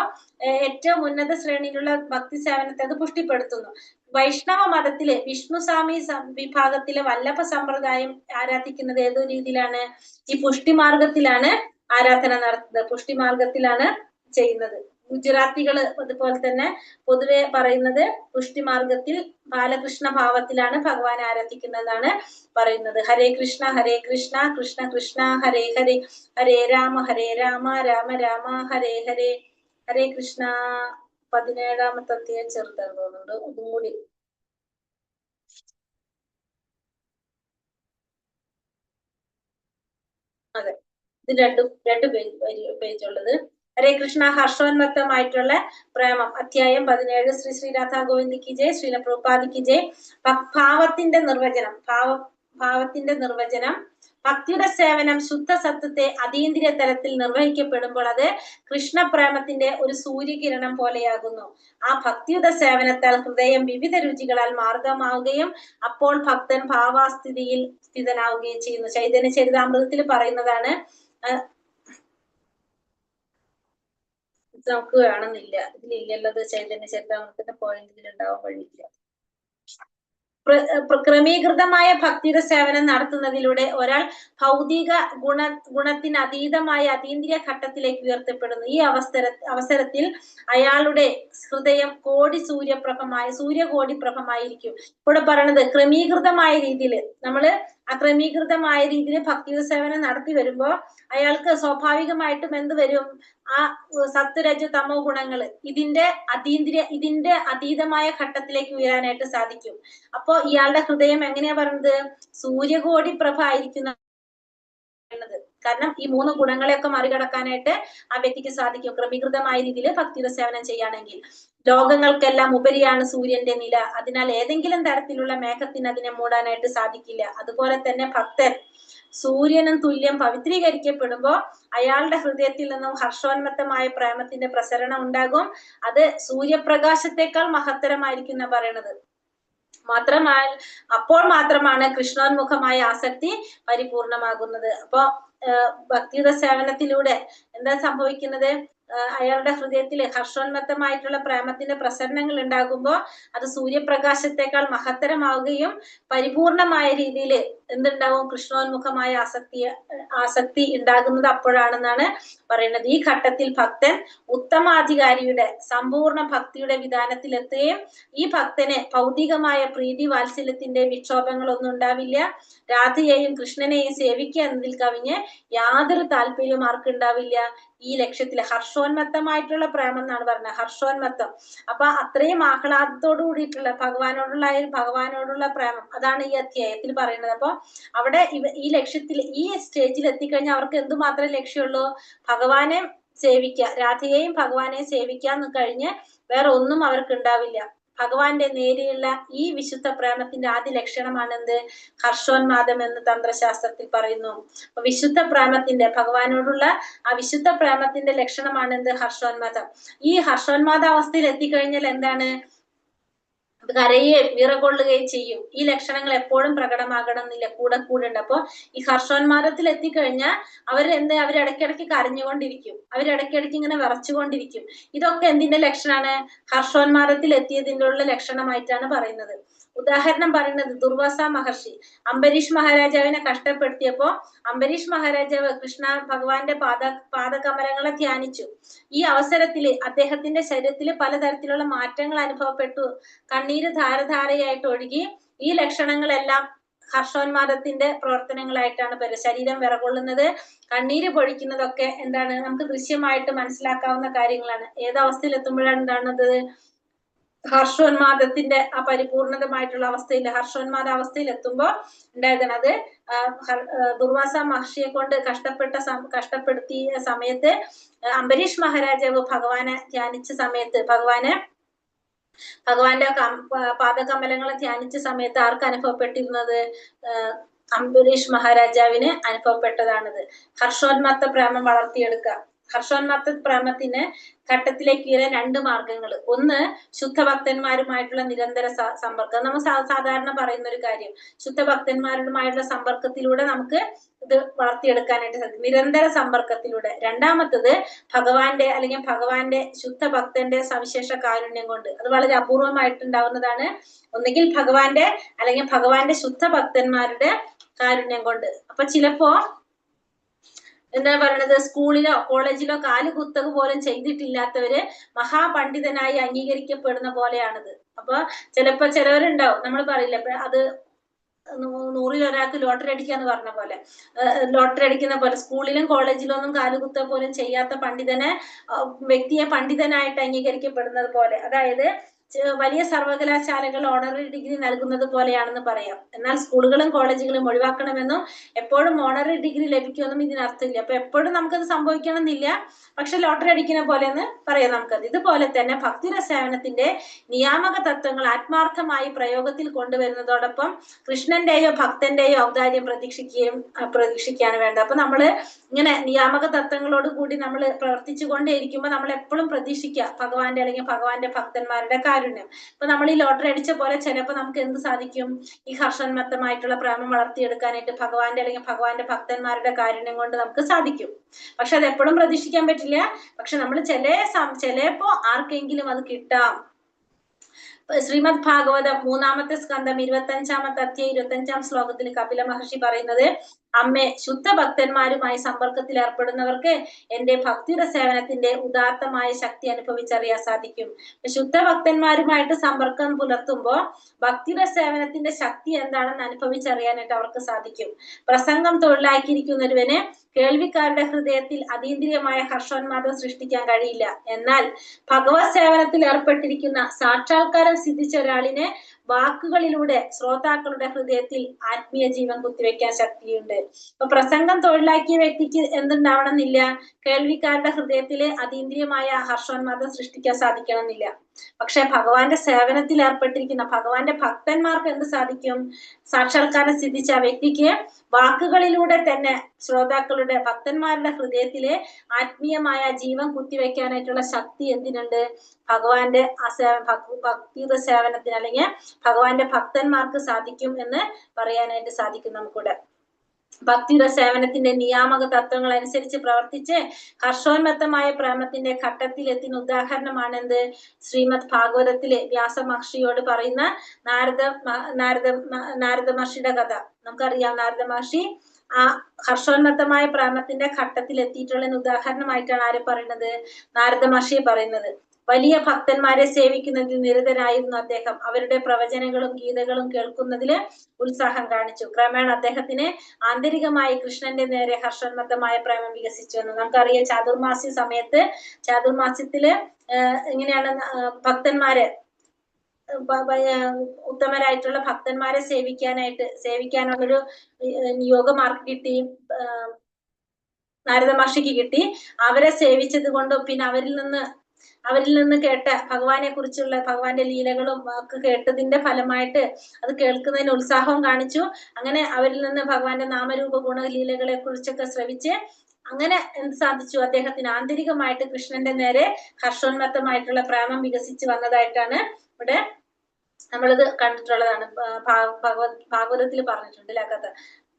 ഏറ്റവും ഉന്നത ശ്രേണിയിലുള്ള ഭക്തി സേവനത്തെ അത് പുഷ്ടിപ്പെടുത്തുന്നു. വൈഷ്ണവ മതത്തില് വിഷ്ണുസ്വാമി വിഭാഗത്തിലെ വല്ലഭ സമ്പ്രദായം ആരാധിക്കുന്നത് ഏതോ രീതിയിലാണ്? ഈ പുഷ്ടിമാർഗത്തിലാണ് ആരാധന നടത്തുന്നത്, പുഷ്ടിമാർഗത്തിലാണ് ചെയ്യുന്നത്. ഗുജറാത്തികള് അതുപോലെ തന്നെ പൊതുവെ പറയുന്നത് പുഷ്ടിമാർഗത്തിൽ ബാലകൃഷ്ണ ഭാവത്തിലാണ് ഭഗവാൻ ആരാധിക്കുന്നതാണ് പറയുന്നത്. ഹരേ കൃഷ്ണ കൃഷ്ണ കൃഷ്ണ ഹരേ ഹരേ, ഹരേ രാമ രാമ രാമ ഹരേ ഹരേ. ഹരേ കൃഷ്ണ 17ാമത്തെ അധ്യായം ചെറുതാന്ന് തോന്നുന്നുണ്ട്, ഒന്നും കൂടി. അതെ, ഇത് രണ്ട് പേജ് ഉള്ളത്. ഹരേ കൃഷ്ണ ഹർഷോന്മത്തമായിട്ടുള്ള പ്രേമം, അധ്യായം 17. ശ്രീ രാധാ ഗോവിന്ദിക്ക് ജയ്, ശ്രീല പ്രഭുപാദിക്ക് ജയ്. ഭാവത്തിന്റെ നിർവചനം. ഭക്തിയുടെ സേവനം ശുദ്ധ സത്വത്തെ അതീന്ദ്രിയ തലത്തിൽ നിർവഹിക്കപ്പെടുമ്പോൾ അത് കൃഷ്ണപ്രേമത്തിന്റെ ഒരു സൂര്യകിരണം പോലെയാകുന്നു. ആ ഭക്തിയുടെ സേവനത്താൽ ഹൃദയം വിവിധ രുചികളാൽ മാർഗമാവുകയും അപ്പോൾ ഭക്തൻ ഭാവാസ്ഥിതിയിൽ സ്ഥിതനാവുകയും ചെയ്യുന്നു. ചൈതന്യ ചരിതാമൃതത്തിൽ പറയുന്നതാണ്. നമുക്ക് വേണമെന്നില്ല, ഇതിലില്ലല്ലത് ചൈതന്യ ചരിതാമൃതത്തിന്റെ പോയിന്റ് ഇതിലുണ്ടാവാൻ വഴിയില്ല. ക്രമീകൃതമായ ഭക്തിയുടെ സേവനം നടത്തുന്നതിലൂടെ ഒരാൾ ഭൗതിക ഗുണത്തിന് അതീതമായ അതീന്ദ്രിയ ഘട്ടത്തിലേക്ക് ഉയർത്തപ്പെടുന്നു. ഈ അവസരത്തിൽ അയാളുടെ ഹൃദയം സൂര്യകോടി പ്രഭമായിരിക്കും. ഇവിടെ പറയണത് ക്രമീകൃതമായ രീതിയിൽ നമ്മള് അക്രമീകൃതമായ രീതിയിൽ ഭക്തിയുടെ സേവനം നടത്തി വരുമ്പോ അയാൾക്ക് സ്വാഭാവികമായിട്ടും എന്ത് വരും? ആ സത്വരജ തമോ ഗുണങ്ങള് ഇതിന്റെ അതീതമായ ഘട്ടത്തിലേക്ക് ഉയരാനായിട്ട് സാധിക്കും. അപ്പോ ഇയാളുടെ ഹൃദയം എങ്ങനെയാ പറയുന്നത്? സൂര്യകോടി പ്രഭ ആയിരിക്കുന്ന. കാരണം ഈ 3 ഗുണങ്ങളെയൊക്കെ മറികടക്കാനായിട്ട് ആ വ്യക്തിക്ക് സാധിക്കും ക്രമീകൃതമായ രീതിയിൽ ഭക്തിയുടെ സേവനം ചെയ്യുകയാണെങ്കിൽ. ലോകങ്ങൾക്കെല്ലാം ഉപരിയാണ് സൂര്യന്റെ നില, അതിനാൽ ഏതെങ്കിലും തരത്തിലുള്ള മേഘത്തിന് അതിനെ മൂടാനായിട്ട് സാധിക്കില്ല. അതുപോലെ തന്നെ ഭക്തൻ സൂര്യനും തുല്യം പവിത്രീകരിക്കപ്പെടുമ്പോ അയാളുടെ ഹൃദയത്തിൽ നിന്നും ഹർഷോന്മത്തമായ പ്രേമത്തിന്റെ പ്രസരണം ഉണ്ടാകും. അത് സൂര്യപ്രകാശത്തെക്കാൾ മഹത്തരമായിരിക്കും എന്നാ പറയണത്. അപ്പോൾ മാത്രമാണ് കൃഷ്ണോന്മുഖമായ ആസക്തി പരിപൂർണമാകുന്നത്. അപ്പൊ ഭക്തിയുടെ സേവനത്തിലൂടെ എന്താ സംഭവിക്കുന്നത്? അയാളുടെ ഹൃദയത്തിൽ ഹർഷോന്മത്തമായിട്ടുള്ള പ്രേമത്തിന്റെ പ്രസരണങ്ങൾ ഉണ്ടാകുമ്പോൾ അത് സൂര്യപ്രകാശത്തെക്കാൾ മഹത്തരമാവുകയും പരിപൂർണമായ രീതിയിൽ എന്തുണ്ടാവും? കൃഷ്ണോന്മുഖമായ ആസക്തി ഉണ്ടാകുന്നത് അപ്പോഴാണെന്നാണ് പറയുന്നത്. ഈ ഘട്ടത്തിൽ ഭക്തൻ ഉത്തമാധികാരിയുടെ സമ്പൂർണ്ണ ഭക്തിയുടെ വിധാനത്തിലെത്തുകയും ഈ ഭക്തന് ഭൗതികമായ പ്രീതി വാത്സല്യത്തിന്റെ വിക്ഷോഭങ്ങളൊന്നും ഉണ്ടാവില്ല. രാധയെയും കൃഷ്ണനെയും സേവിക്കുക എന്നതിൽ കവിഞ്ഞ് യാതൊരു താല്പര്യവും ആർക്കുണ്ടാവില്ല. ഈ ലക്ഷ്യത്തിൽ ഹർഷോന്മത്തമായിട്ടുള്ള പ്രേമം എന്നാണ് പറയുന്നത്, ഹർഷോന്മത്തം. അപ്പൊ അത്രയും ആഹ്ലാദത്തോടു കൂടിയിട്ടുള്ള ഭഗവാനോടുള്ള പ്രേമം, അതാണ് ഈ അധ്യായത്തിൽ പറയുന്നത്. അപ്പൊ അവിടെ ഈ ലക്ഷ്യത്തിൽ ഈ സ്റ്റേജിൽ എത്തിക്കഴിഞ്ഞാൽ അവർക്ക് എന്തുമാത്രം ലക്ഷ്യമുള്ളൂ? ഭഗവാനെ സേവിക്കുക, രാധയെയും ഭഗവാനെയും സേവിക്കാന്ന് കഴിഞ്ഞ് വേറെ ഒന്നും അവർക്ക് ഉണ്ടാവില്ല. ഭഗവാന്റെ നേരെയുള്ള ഈ വിശുദ്ധ പ്രേമത്തിന്റെ ആദ്യ ലക്ഷണമാണ് എന്ത്? ഹർഷോന്മാദം എന്ന് തന്ത്രശാസ്ത്രത്തിൽ പറയുന്നു. അപ്പൊ വിശുദ്ധ പ്രേമത്തിന്റെ, ഭഗവാനോടുള്ള ആ വിശുദ്ധ പ്രേമത്തിന്റെ ലക്ഷണമാണ് എന്ത്? ഹർഷോന്മാദം. ഈ ഹർഷോന്മാദ അവസ്ഥയിൽ എത്തിക്കഴിഞ്ഞാൽ എന്താണ്? കരയുകയും വിറകൊള്ളുകയും ചെയ്യും. ഈ ലക്ഷണങ്ങൾ എപ്പോഴും പ്രകടമാകണം എന്നില്ല, കൂടെ ഉണ്ട്. അപ്പൊ ഈ ഹർഷോന്മാദത്തിൽ എത്തിക്കഴിഞ്ഞാൽ അവരിടയ്ക്കിടയ്ക്ക് കരഞ്ഞുകൊണ്ടിരിക്കും, അവരിടയ്ക്കിടയ്ക്ക് ഇങ്ങനെ വിറച്ചുകൊണ്ടിരിക്കും. ഇതൊക്കെ എന്തിന്റെ ലക്ഷണമാണ്? ഹർഷോന്മാദത്തിൽ എത്തിയതിൻ്റെ ഉള്ള ലക്ഷണമായിട്ടാണ് പറയുന്നത്. ഉദാഹരണം പറയുന്നത് ദുർവാസ മഹർഷി അംബരീഷ് മഹാരാജാവിനെ കഷ്ടപ്പെടുത്തിയപ്പോ അംബരീഷ് മഹാരാജാവ് കൃഷ്ണ ഭഗവാന്റെ പാദകമലങ്ങളെ ധ്യാനിച്ചു. ഈ അവസരത്തിൽ അദ്ദേഹത്തിന്റെ ശരീരത്തിൽ പലതരത്തിലുള്ള മാറ്റങ്ങൾ അനുഭവപ്പെട്ടു. കണ്ണീര് ധാരധാരയായിട്ട് ഒഴുകി. ഈ ലക്ഷണങ്ങളെല്ലാം ഹർഷോന്മാദത്തിന്റെ പ്രവർത്തനങ്ങളായിട്ടാണ് പറയുന്നത്. ശരീരം വിറകൊള്ളുന്നത്, കണ്ണീര് പൊഴിക്കുന്നതൊക്കെ എന്താണ്? നമുക്ക് ദൃശ്യമായിട്ട് മനസ്സിലാക്കാവുന്ന കാര്യങ്ങളാണ്. ഏതവസ്ഥയിൽ എത്തുമ്പോഴാണ് കാണുന്നത്? ഹർഷോന്മാദത്തിന്റെ ആ പരിപൂർണതമായിട്ടുള്ള അവസ്ഥയിൽ, ഹർഷോന്മാദ അവസ്ഥയിൽ എത്തുമ്പോ ഉണ്ടായതാണ്. അത് ദുർവാസ മഹർഷിയെ കൊണ്ട് കഷ്ടപ്പെടുത്തിയ സമയത്ത് അംബരീഷ് മഹാരാജാവ് ഭഗവാനെ ധ്യാനിച്ച സമയത്ത്, ഭഗവാന്റെ പാദകമലങ്ങളെ ധ്യാനിച്ച സമയത്ത് ആർക്ക് അനുഭവപ്പെട്ടിരുന്നത്? അംബരീഷ് മഹാരാജാവിന് അനുഭവപ്പെട്ടതാണിത്. ഹർഷോന്മത്ത പ്രേമം വളർത്തിയെടുക്കുക, ഹർഷോന്മത്ത പ്രേമത്തിന് ഘട്ടത്തിലേക്ക് ഉയരാൻ 2 മാർഗങ്ങൾ. ഒന്ന് ശുദ്ധഭക്തന്മാരുമായിട്ടുള്ള നിരന്തര സമ്പർക്കം. നമ്മൾ സാധാരണ പറയുന്ന ഒരു കാര്യം, ശുദ്ധഭക്തന്മാരുമായിട്ടുള്ള സമ്പർക്കത്തിലൂടെ നമുക്ക് ഇത് വളർത്തിയെടുക്കാനായിട്ട് സാധിക്കും, നിരന്തര സമ്പർക്കത്തിലൂടെ. രണ്ടാമത്തത് ഭഗവാന്റെ അല്ലെങ്കിൽ ഭഗവാന്റെ ശുദ്ധഭക്തന്റെ സവിശേഷ കാരുണ്യം കൊണ്ട്. അത് വളരെ അപൂർവമായിട്ടുണ്ടാവുന്നതാണ്. ഒന്നുകിൽ ഭഗവാന്റെ അല്ലെങ്കിൽ ഭഗവാന്റെ ശുദ്ധഭക്തന്മാരുടെ കാരുണ്യം കൊണ്ട്. അപ്പൊ ചിലപ്പോ എന്താ പറയുന്നത്, സ്കൂളിലോ കോളേജിലോ കാലുകുത്തക പോലും ചെയ്തിട്ടില്ലാത്തവര് മഹാപണ്ഡിതനായി അംഗീകരിക്കപ്പെടുന്ന പോലെയാണിത്. അപ്പൊ ചിലപ്പോ ചിലവരുണ്ടാവും, നമ്മൾ പറയില്ല, അത് 100-ൽ ഒരാൾക്ക് ലോട്ടറി അടിക്കാന്ന് പറഞ്ഞ പോലെ, ലോട്ടറി അടിക്കുന്ന പോലെ സ്കൂളിലും കോളേജിലും ഒന്നും കാലുകുത്ത പോലും ചെയ്യാത്ത വ്യക്തിയെ പണ്ഡിതനായിട്ട് അംഗീകരിക്കപ്പെടുന്നത് പോലെ. അതായത് വലിയ സർവകലാശാലകൾ ഓണററി ഡിഗ്രി നൽകുന്നത് പോലെയാണെന്ന് പറയാം. എന്നാൽ സ്കൂളുകളും കോളേജുകളും ഒഴിവാക്കണമെന്നും എപ്പോഴും ഓണററി ഡിഗ്രി ലഭിക്കുമെന്നും ഇതിനർത്ഥമില്ല. അപ്പൊ എപ്പോഴും നമുക്കത് സംഭവിക്കണമെന്നില്ല, പക്ഷെ ലോട്ടറി അടിക്കുന്ന പോലെ എന്ന് പറയാം നമുക്കത്. ഇതുപോലെ തന്നെ ഭക്തിരസേവനത്തിന്റെ നിയാമക തത്വങ്ങൾ ആത്മാർത്ഥമായി പ്രയോഗത്തിൽ കൊണ്ടുവരുന്നതോടൊപ്പം കൃഷ്ണന്റെയോ ഭക്തന്റെയോ ഔദാര്യം പ്രതീക്ഷിക്കുകയാണ് വേണ്ടത്. അപ്പൊ നമ്മള് ഇങ്ങനെ നിയാമക തത്വങ്ങളോട് കൂടി നമ്മൾ പ്രവർത്തിച്ചു കൊണ്ടേയിരിക്കുമ്പോൾ നമ്മൾ എപ്പോഴും പ്രതീക്ഷിക്കുക ഭഗവാന്റെ അല്ലെങ്കിൽ ഭഗവാന്റെ ഭക്തന്മാരുടെ കാരുണ്യം. ഇപ്പൊ നമ്മൾ ഈ ലോട്ടറി അടിച്ച പോലെ ചിലപ്പോൾ നമുക്ക് എന്ത് സാധിക്കും, ഈ ഹർഷോന്മത്തമായിട്ടുള്ള പ്രേമം വളർത്തിയെടുക്കാനായിട്ട് ഭഗവാന്റെ അല്ലെങ്കിൽ ഭഗവാന്റെ ഭക്തന്മാരുടെ കാരുണ്യം കൊണ്ട് നമുക്ക് സാധിക്കും. പക്ഷെ അത് എപ്പോഴും പ്രതീക്ഷിക്കാൻ പറ്റില്ല. പക്ഷെ നമ്മൾ ചിലപ്പോ ആർക്കെങ്കിലും അത് കിട്ടാം. ശ്രീമദ് ഭാഗവതം 3-ാമത്തെ സ്കന്ധം 25-ാമത്തെ അധ്യായം 25-ാം ശ്ലോകത്തിൽ കപില മഹർഷി പറയുന്നത്, അമ്മേ, ശുദ്ധഭക്തന്മാരുമായി സമ്പർക്കത്തിൽ ഏർപ്പെടുന്നവർക്ക് എന്റെ ഭക്തിയുടെ സേവനത്തിന്റെ ഉദാത്തമായ ശക്തി അനുഭവിച്ചറിയാൻ സാധിക്കും. ശുദ്ധഭക്തന്മാരുമായിട്ട് സമ്പർക്കം പുലർത്തുമ്പോൾ ഭക്തിയുടെ സേവനത്തിന്റെ ശക്തി എന്താണെന്ന് അനുഭവിച്ചറിയാനായിട്ട് അവർക്ക് സാധിക്കും. പ്രസംഗം തൊഴിലാക്കിയിരിക്കുന്നൊരുവന് കേൾവിക്കാരുടെ ഹൃദയത്തിൽ അതീന്ദ്രിയമായ ഹർഷോന്മാദം സൃഷ്ടിക്കാൻ കഴിയില്ല. എന്നാൽ ഭഗവത് സേവനത്തിൽ ഏർപ്പെട്ടിരിക്കുന്ന സാക്ഷാത്കാരം സിദ്ധിച്ച ഒരാളിനെ വാക്കുകളിലൂടെ ശ്രോതാക്കളുടെ ഹൃദയത്തിൽ ആത്മീയ ജീവൻ കുത്തിവെക്കാൻ ശക്തിയുണ്ട്. അപ്പൊ പ്രസംഗം തൊഴിലാക്കിയ വ്യക്തിക്ക് എന്തുണ്ടാവണമെന്നില്ല, കേൾവിക്കാരുടെ ഹൃദയത്തിലെ അതീന്ദ്രിയമായ ഹർഷോന്മാദം സൃഷ്ടിക്കാൻ സാധിക്കണമെന്നില്ല. പക്ഷെ ഭഗവാന്റെ സേവനത്തിൽ ഏർപ്പെട്ടിരിക്കുന്ന ഭഗവാന്റെ ഭക്തന്മാർക്ക് എന്ത് സാധിക്കും, സാക്ഷാത്കാരം സിദ്ധിച്ച ആ വ്യക്തിക്ക് വാക്കുകളിലൂടെ തന്നെ ശ്രോതാക്കളുടെ ഭക്തന്മാരുടെ ഹൃദയത്തിലെ ആത്മീയമായ ജീവൻ കുത്തിവെക്കാനായിട്ടുള്ള ശക്തി എന്തിനുണ്ട്, ഭഗവാന്റെ ഭക്തിയുടെ സേവനത്തിന് അല്ലെങ്കിൽ ഭഗവാന്റെ ഭക്തന്മാർക്ക് സാധിക്കും എന്ന് പറയാനായിട്ട് സാധിക്കും നമുക്കിവിടെ. ഭക്തിയുടെ സേവനത്തിന്റെ നിയാമക തത്വങ്ങൾ അനുസരിച്ച് പ്രവർത്തിച്ച് ഹർഷോന്മത്തമായ പ്രേമത്തിന്റെ ഘട്ടത്തിലെത്തുന്ന ഉദാഹരണമാണ് എന്ത്, ശ്രീമദ് ഭാഗവതത്തിലെ വ്യാസ മഹർഷിയോട് പറയുന്ന നാരദ മഹർഷിയുടെ കഥ. നമുക്കറിയാം, നാരദ മഹർഷി ആ ഹർഷോന്മത്തമായ പ്രേമത്തിന്റെ ഘട്ടത്തിൽ എത്തിയിട്ടുള്ള ഉദാഹരണമായിട്ടാണ് ആര് പറയുന്നത്, നാരദ മഹർഷിയെ പറയുന്നത്. വലിയ ഭക്തന്മാരെ സേവിക്കുന്നതിൽ നിരതനായിരുന്നു അദ്ദേഹം. അവരുടെ പ്രവചനങ്ങളും ഗീതകളും കേൾക്കുന്നതില് ഉത്സാഹം കാണിച്ചു. ക്രമേണ അദ്ദേഹത്തിന് ആന്തരികമായി കൃഷ്ണന്റെ നേരെ ഹർഷോന്മത്തമായ പ്രേമം വികസിച്ചു എന്ന് നമുക്കറിയാം. ചാതുർമാസ്യ സമയത്ത്, ചാതുർമാസ്യത്തില് എങ്ങനെയാണ് ഭക്തന്മാരെ, ഉത്തമരായിട്ടുള്ള ഭക്തന്മാരെ സേവിക്കാനുള്ളൊരു നിയോഗം ആർക്ക് കിട്ടി, നാരദ മഹർഷിക്ക് കിട്ടി. അവരെ സേവിച്ചത് കൊണ്ടും പിന്നെ അവരിൽ നിന്ന് കേട്ട ഭഗവാനെ കുറിച്ചുള്ള ഭഗവാന്റെ ലീലകളും ഒക്കെ കേട്ടതിന്റെ ഫലമായിട്ട് അത് കേൾക്കുന്നതിന് ഉത്സാഹവും കാണിച്ചു. അങ്ങനെ അവരിൽ നിന്ന് ഭഗവാന്റെ നാമരൂപ ഗുണലീലകളെ കുറിച്ചൊക്കെ ശ്രവിച്ച് അങ്ങനെ എന്ത് സാധിച്ചു, അദ്ദേഹത്തിന് ആന്തരികമായിട്ട് കൃഷ്ണന്റെ നേരെ ഹർഷോന്മത്തമായിട്ടുള്ള പ്രേമം വികസിച്ച് വന്നതായിട്ടാണ് ഇവിടെ നമ്മളിത് കണ്ടിട്ടുള്ളതാണ്. ഭാഗവതത്തിൽ പറഞ്ഞിട്ടുണ്ട് അല്ലേ കഥ.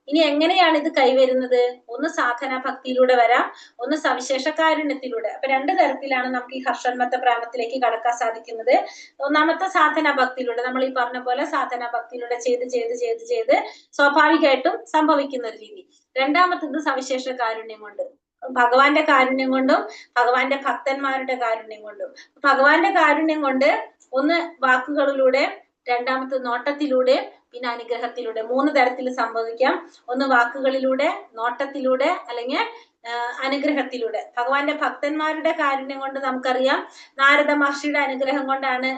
ഇനി എങ്ങനെയാണ് ഇത് കൈവരുന്നത്, ഒന്ന് സാധന ഭക്തിയിലൂടെ വരാം, ഒന്ന് സവിശേഷ കാരുണ്യത്തിലൂടെ. അപ്പൊ 2 തരത്തിലാണ് നമുക്ക് ഈ ഹർഷോന്മത്ത പ്രേമത്തിലേക്ക് കടക്കാൻ സാധിക്കുന്നത്. ഒന്നാമത്തെ സാധന ഭക്തിയിലൂടെ, നമ്മൾ ഈ പറഞ്ഞ പോലെ സാധന ഭക്തിയിലൂടെ ചെയ്ത് സ്വാഭാവികമായിട്ടും സംഭവിക്കുന്ന ഒരു രീതി. രണ്ടാമത്തത് സവിശേഷ കാരുണ്യം കൊണ്ട്, ഭഗവാന്റെ കാരുണ്യം കൊണ്ടും ഭഗവാന്റെ ഭക്തന്മാരുടെ കാരുണ്യം കൊണ്ടും. ഭഗവാന്റെ കാരുണ്യം കൊണ്ട് ഒന്ന് വാക്കുകളിലൂടെ, രണ്ടാമത്തെ നോട്ടത്തിലൂടെ, പിന്നെ അനുഗ്രഹത്തിലൂടെ. 3 തരത്തിൽ സംഭവിക്കാം. ഒന്ന് വാക്കുകളിലൂടെ, നോട്ടത്തിലൂടെ, അല്ലെങ്കിൽ അനുഗ്രഹത്തിലൂടെ. ഭഗവാന്റെ ഭക്തന്മാരുടെ കാരുണ്യം കൊണ്ട് നമുക്കറിയാം, നാരദ മഹർഷിയുടെ അനുഗ്രഹം കൊണ്ടാണ്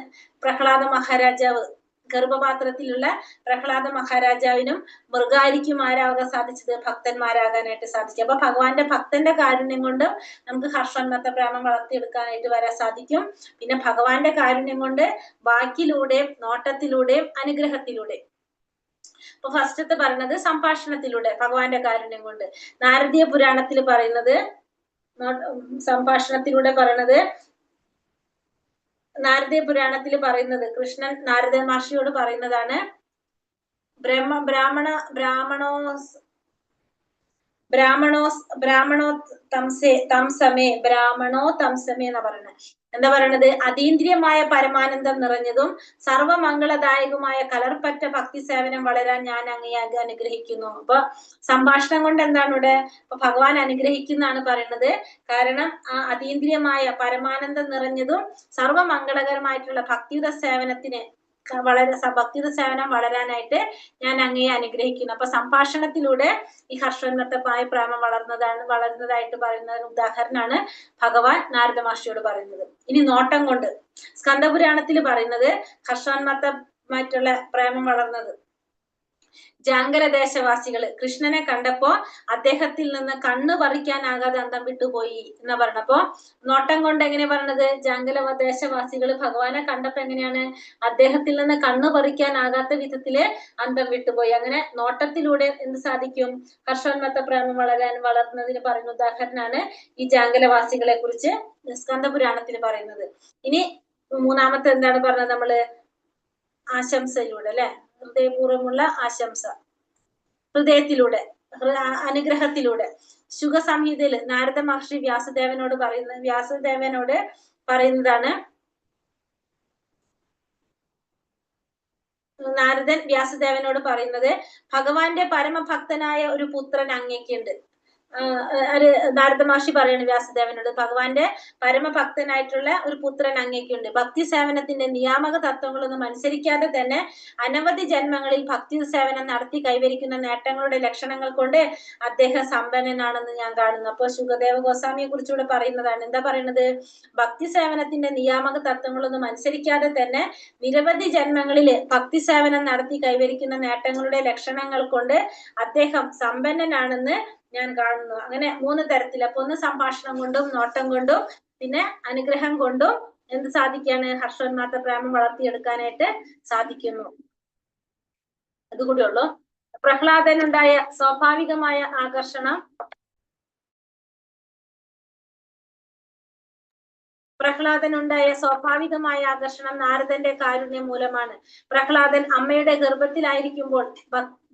പ്രഹ്ലാദ മഹാരാജാവ്, ഗർഭപാത്രത്തിലുള്ള പ്രഹ്ലാദ മഹാരാജാവിനും മൃഗാരിക്കും ആരാകാൻ സാധിച്ചത്, ഭക്തന്മാരാകാനായിട്ട് സാധിച്ചു. അപ്പൊ ഭഗവാന്റെ ഭക്തന്റെ കാരുണ്യം കൊണ്ടും നമുക്ക് ഹർഷോന്മത്ത പ്രേമം വളർത്തിയെടുക്കാനായിട്ട് വരാൻ സാധിക്കും. പിന്നെ ഭഗവാന്റെ കാരുണ്യം കൊണ്ട് വാക്കിലൂടെയും നോട്ടത്തിലൂടെയും അനുഗ്രഹത്തിലൂടെ. അപ്പൊ ഫസ്റ്റത്തെ പറയുന്നത് സംഭാഷണത്തിലൂടെ ഭഗവാന്റെ കാരുണ്യം കൊണ്ട്. നാരദീയ പുരാണത്തിൽ പറയുന്നത് സംഭാഷണത്തിലൂടെ പറയണത് നാരദീയ പുരാണത്തിൽ പറയുന്നത് കൃഷ്ണൻ നാരദ മഹർഷിയോട് പറയുന്നതാണ് ബ്രാഹ്മണോ തംസമേ എന്നാ പറയുന്നത്. എന്താ പറയണത്? അതീന്ദ്രിയമായ പരമാനന്ദം നിറഞ്ഞതും സർവമംഗളദായകമായ കലർപ്പറ്റ ഭക്തി സേവനം വളരാൻ ഞാൻ അങ്ങയെ അനുഗ്രഹിക്കുന്നു. അപ്പൊ സംഭാഷണം കൊണ്ട് എന്താണ് ഇവിടെ ഭഗവാൻ അനുഗ്രഹിക്കുന്നതാണ് പറയുന്നത്. കാരണം ആ അതീന്ദ്രിയമായ പരമാനന്ദം നിറഞ്ഞതും സർവമംഗളകരമായിട്ടുള്ള ഭക്തിയുത സേവനത്തിന് ഭക്തിയുത സേവനം വളരാനായിട്ട് ഞാൻ അങ്ങയെ അനുഗ്രഹിക്കുന്നു. അപ്പൊ സംഭാഷണത്തിലൂടെ ഈ ഹർഷോന്മത്തമായ പ്രേമം വളർന്നതായിട്ട് പറയുന്ന ഒരു ഉദാഹരണമാണ് ഭഗവാൻ നാരദ മഹർഷിയോട് പറയുന്നത്. ഇനി നോട്ടം കൊണ്ട് സ്കന്ദപുരാണത്തിൽ പറയുന്നത് ഹർഷോന്മത്തമായിട്ടുള്ള പ്രേമം വളർന്നത് ജാങ്കരദേശവാസികള് കൃഷ്ണനെ കണ്ടപ്പോ അദ്ദേഹത്തിൽ നിന്ന് കണ്ണ് പറിക്കാനാകാതെ അന്തം വിട്ടുപോയി എന്നാ പറഞ്ഞപ്പോ നോട്ടം കൊണ്ട് എങ്ങനെ പറഞ്ഞത്? ജാങ്കരദേശവാസികള് ഭഗവാനെ കണ്ടപ്പോ എങ്ങനെയാണ്? അദ്ദേഹത്തിൽ നിന്ന് കണ്ണ് പറിക്കാനാകാത്ത വിധത്തില് അന്തം വിട്ടുപോയി. അങ്ങനെ നോട്ടത്തിലൂടെ എന്ത് സാധിക്കും? ഹർഷോന്മത്ത പ്രേമം വളർന്നതിന് പറയുന്ന ഉദാഹരണമാണ് ഈ ജാങ്കരവാസികളെ കുറിച്ച് സ്കന്ദപുരാണത്തിൽ പറയുന്നത്. ഇനി മൂന്നാമത്തെ എന്താണ് പറഞ്ഞത് നമ്മള്? ആശംസയിലൂടെ അല്ലെ, ഹൃദയപൂർവ്വമുള്ള ആശംസ, ഹൃദയത്തിലൂടെ, അനുഗ്രഹത്തിലൂടെ. ശുഖസംഹിതയില് നാരദ മഹർഷി വ്യാസദേവനോട് പറയുന്നതാണ്. നാരദൻ വ്യാസദേവനോട് പറയുന്നത് ഭഗവാന്റെ പരമഭക്തനായ ഒരു പുത്രൻ അങ്ങേക്കുണ്ട്. നാരദ മഹർഷി പറയുന്നത് വ്യാസദേവനോട് ഭഗവാന്റെ പരമഭക്തനായിട്ടുള്ള ഒരു പുത്രൻ അങ്ങേക്കുണ്ട്. ഭക്തി സേവനത്തിന്റെ നിയാമക തത്വങ്ങളൊന്നും അനുസരിക്കാതെ തന്നെ അനവധി ജന്മങ്ങളിൽ ഭക്തി സേവനം നടത്തി കൈവരിക്കുന്ന നേട്ടങ്ങളുടെ ലക്ഷണങ്ങൾ കൊണ്ട് അദ്ദേഹം സമ്പന്നനാണെന്ന് ഞാൻ കാണുന്നു. അപ്പൊ ശുകദേവ ഗോസ്വാമിയെ കുറിച്ചുകൂടെ പറയുന്നതാണ്. എന്താ പറയുന്നത്? ഭക്തി സേവനത്തിന്റെ നിയാമക തത്വങ്ങളൊന്നും അനുസരിക്കാതെ തന്നെ നിരവധി ജന്മങ്ങളില് ഭക്തി സേവനം നടത്തി കൈവരിക്കുന്ന നേട്ടങ്ങളുടെ ലക്ഷണങ്ങൾ കൊണ്ട് അദ്ദേഹം സമ്പന്നനാണെന്ന് ഞാൻ കാണുന്നു. അങ്ങനെ 3 തരത്തിൽ. അപ്പൊ ഒന്ന് സംഭാഷണം കൊണ്ടും നോട്ടം കൊണ്ടും പിന്നെ അനുഗ്രഹം കൊണ്ടും എന്ത് സാധിക്കാണ്? ഹർഷോന്മാത്ത പ്രേമം വളർത്തിയെടുക്കാനായിട്ട് സാധിക്കുന്നു. അതുകൂടിയുള്ളൂ. പ്രഹ്ലാദനുണ്ടായ സ്വാഭാവികമായ ആകർഷണം നാരദന്റെ കാരുണ്യം മൂലമാണ്. പ്രഹ്ലാദൻ അമ്മയുടെ ഗർഭത്തിലായിരിക്കുമ്പോൾ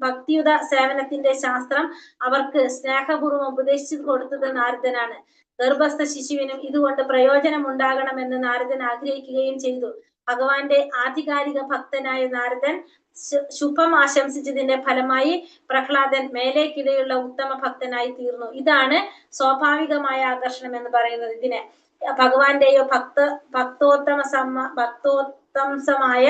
ഭക്തിയുത സേവനത്തിന്റെ ശാസ്ത്രം അവർക്ക് സ്നേഹപൂർവ്വം ഉപദേശിച്ചു കൊടുത്തത് നാരദനാണ്. ഗർഭസ്ഥ ശിശുവിനും ഇതുകൊണ്ട് പ്രയോജനം ഉണ്ടാകണമെന്ന് നാരദൻ ആഗ്രഹിക്കുകയും ചെയ്തു. ഭഗവാന്റെ ആധികാരിക ഭക്തനായ നാരദൻ ശുഭം ആശംസിച്ചതിന്റെ ഫലമായി പ്രഹ്ലാദൻ മേലേക്കിടെയുള്ള ഉത്തമ ഭക്തനായി തീർന്നു. ഇതാണ് സ്വാഭാവികമായ ആകർഷണം എന്ന് പറയുന്നത്. ഇതിനെ ഭഗവാന്റെയോ ഭക്തോത്തംസമായ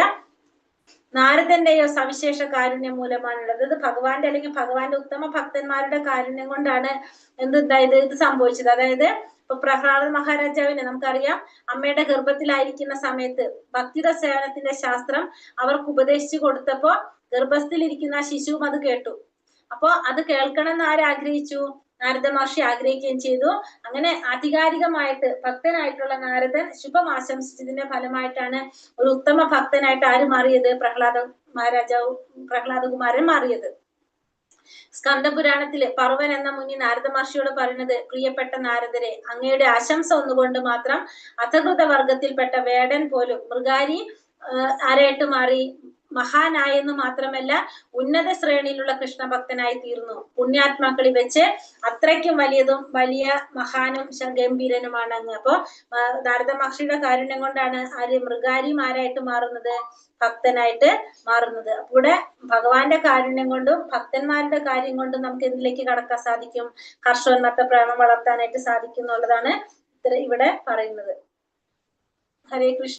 നാരദന്റെയോ സവിശേഷ കാരുണ്യം മൂലമാണുള്ളത്. ഇത് ഭഗവാന്റെ അല്ലെങ്കിൽ ഭഗവാന്റെ ഉത്തമ ഭക്തന്മാരുടെ കാരുണ്യം കൊണ്ടാണ് എന്തുണ്ടായത്? ഇത് സംഭവിച്ചത്. അതായത് ഇപ്പൊ പ്രഹ്ലാദ മഹാരാജാവിന് നമുക്കറിയാം, അമ്മയുടെ ഗർഭത്തിലായിരിക്കുന്ന സമയത്ത് ഭക്തിത സേവനത്തിന്റെ ശാസ്ത്രം അവർക്ക് ഉപദേശിച്ചു കൊടുത്തപ്പോ ഗർഭസ്ഥയിലിരിക്കുന്ന ശിശുവും അത് കേട്ടു. അപ്പോ അത് കേൾക്കണം എന്ന് ആരാഗ്രഹിച്ചു? നാരദ മഹർഷി ആഗ്രഹിക്കുകയും ചെയ്തു. അങ്ങനെ ആധികാരികമായിട്ട് ഭക്തനായിട്ടുള്ള നാരദൻ ശുഭം ആശംസിച്ചതിന്റെ ഫലമായിട്ടാണ് ഒരു ഉത്തമ ഭക്തനായിട്ട് ആര് മാറിയത്? പ്രഹ്ലാദകുമാരൻ മാറിയത്. സ്കന്ദപുരാണത്തില് പർവൻ എന്ന മുനി നാരദ മഹർഷിയോട് പറയുന്നത്, പ്രിയപ്പെട്ട നാരദരെ, അങ്ങയുടെ ആശംസ ഒന്നുകൊണ്ട് മാത്രം അധകൃത വർഗത്തിൽപ്പെട്ട വേടൻ പോലും മൃഗാരി ആരായിട്ട് മാറി? മഹാനായെന്ന് മാത്രമല്ല ഉന്നത ശ്രേണിയിലുള്ള കൃഷ്ണഭക്തനായി തീർന്നു. പുണ്യാത്മാക്കളിൽ വെച്ച് അത്രയ്ക്കും വലിയ മഹാനും ഗംഭീരനുമാണ് അങ്ങ്. അപ്പൊ നാരദ മഹർഷിയുടെ കാരുണ്യം കൊണ്ടാണ് ആര് മൃഗാരിമാരായിട്ട് മാറുന്നത്? ഭക്തനായിട്ട് മാറുന്നത്. ഇവിടെ ഭഗവാന്റെ കാരുണ്യം കൊണ്ടും ഭക്തന്മാരുടെ കാര്യം കൊണ്ടും നമുക്ക് എന്തിലേക്ക് കടക്കാൻ സാധിക്കും? ഹർഷോന്മത്ത പ്രേമം വളർത്താനായിട്ട് സാധിക്കും എന്നുള്ളതാണ് ഇവിടെ പറയുന്നത്. ഹരേ കൃഷ്ണ.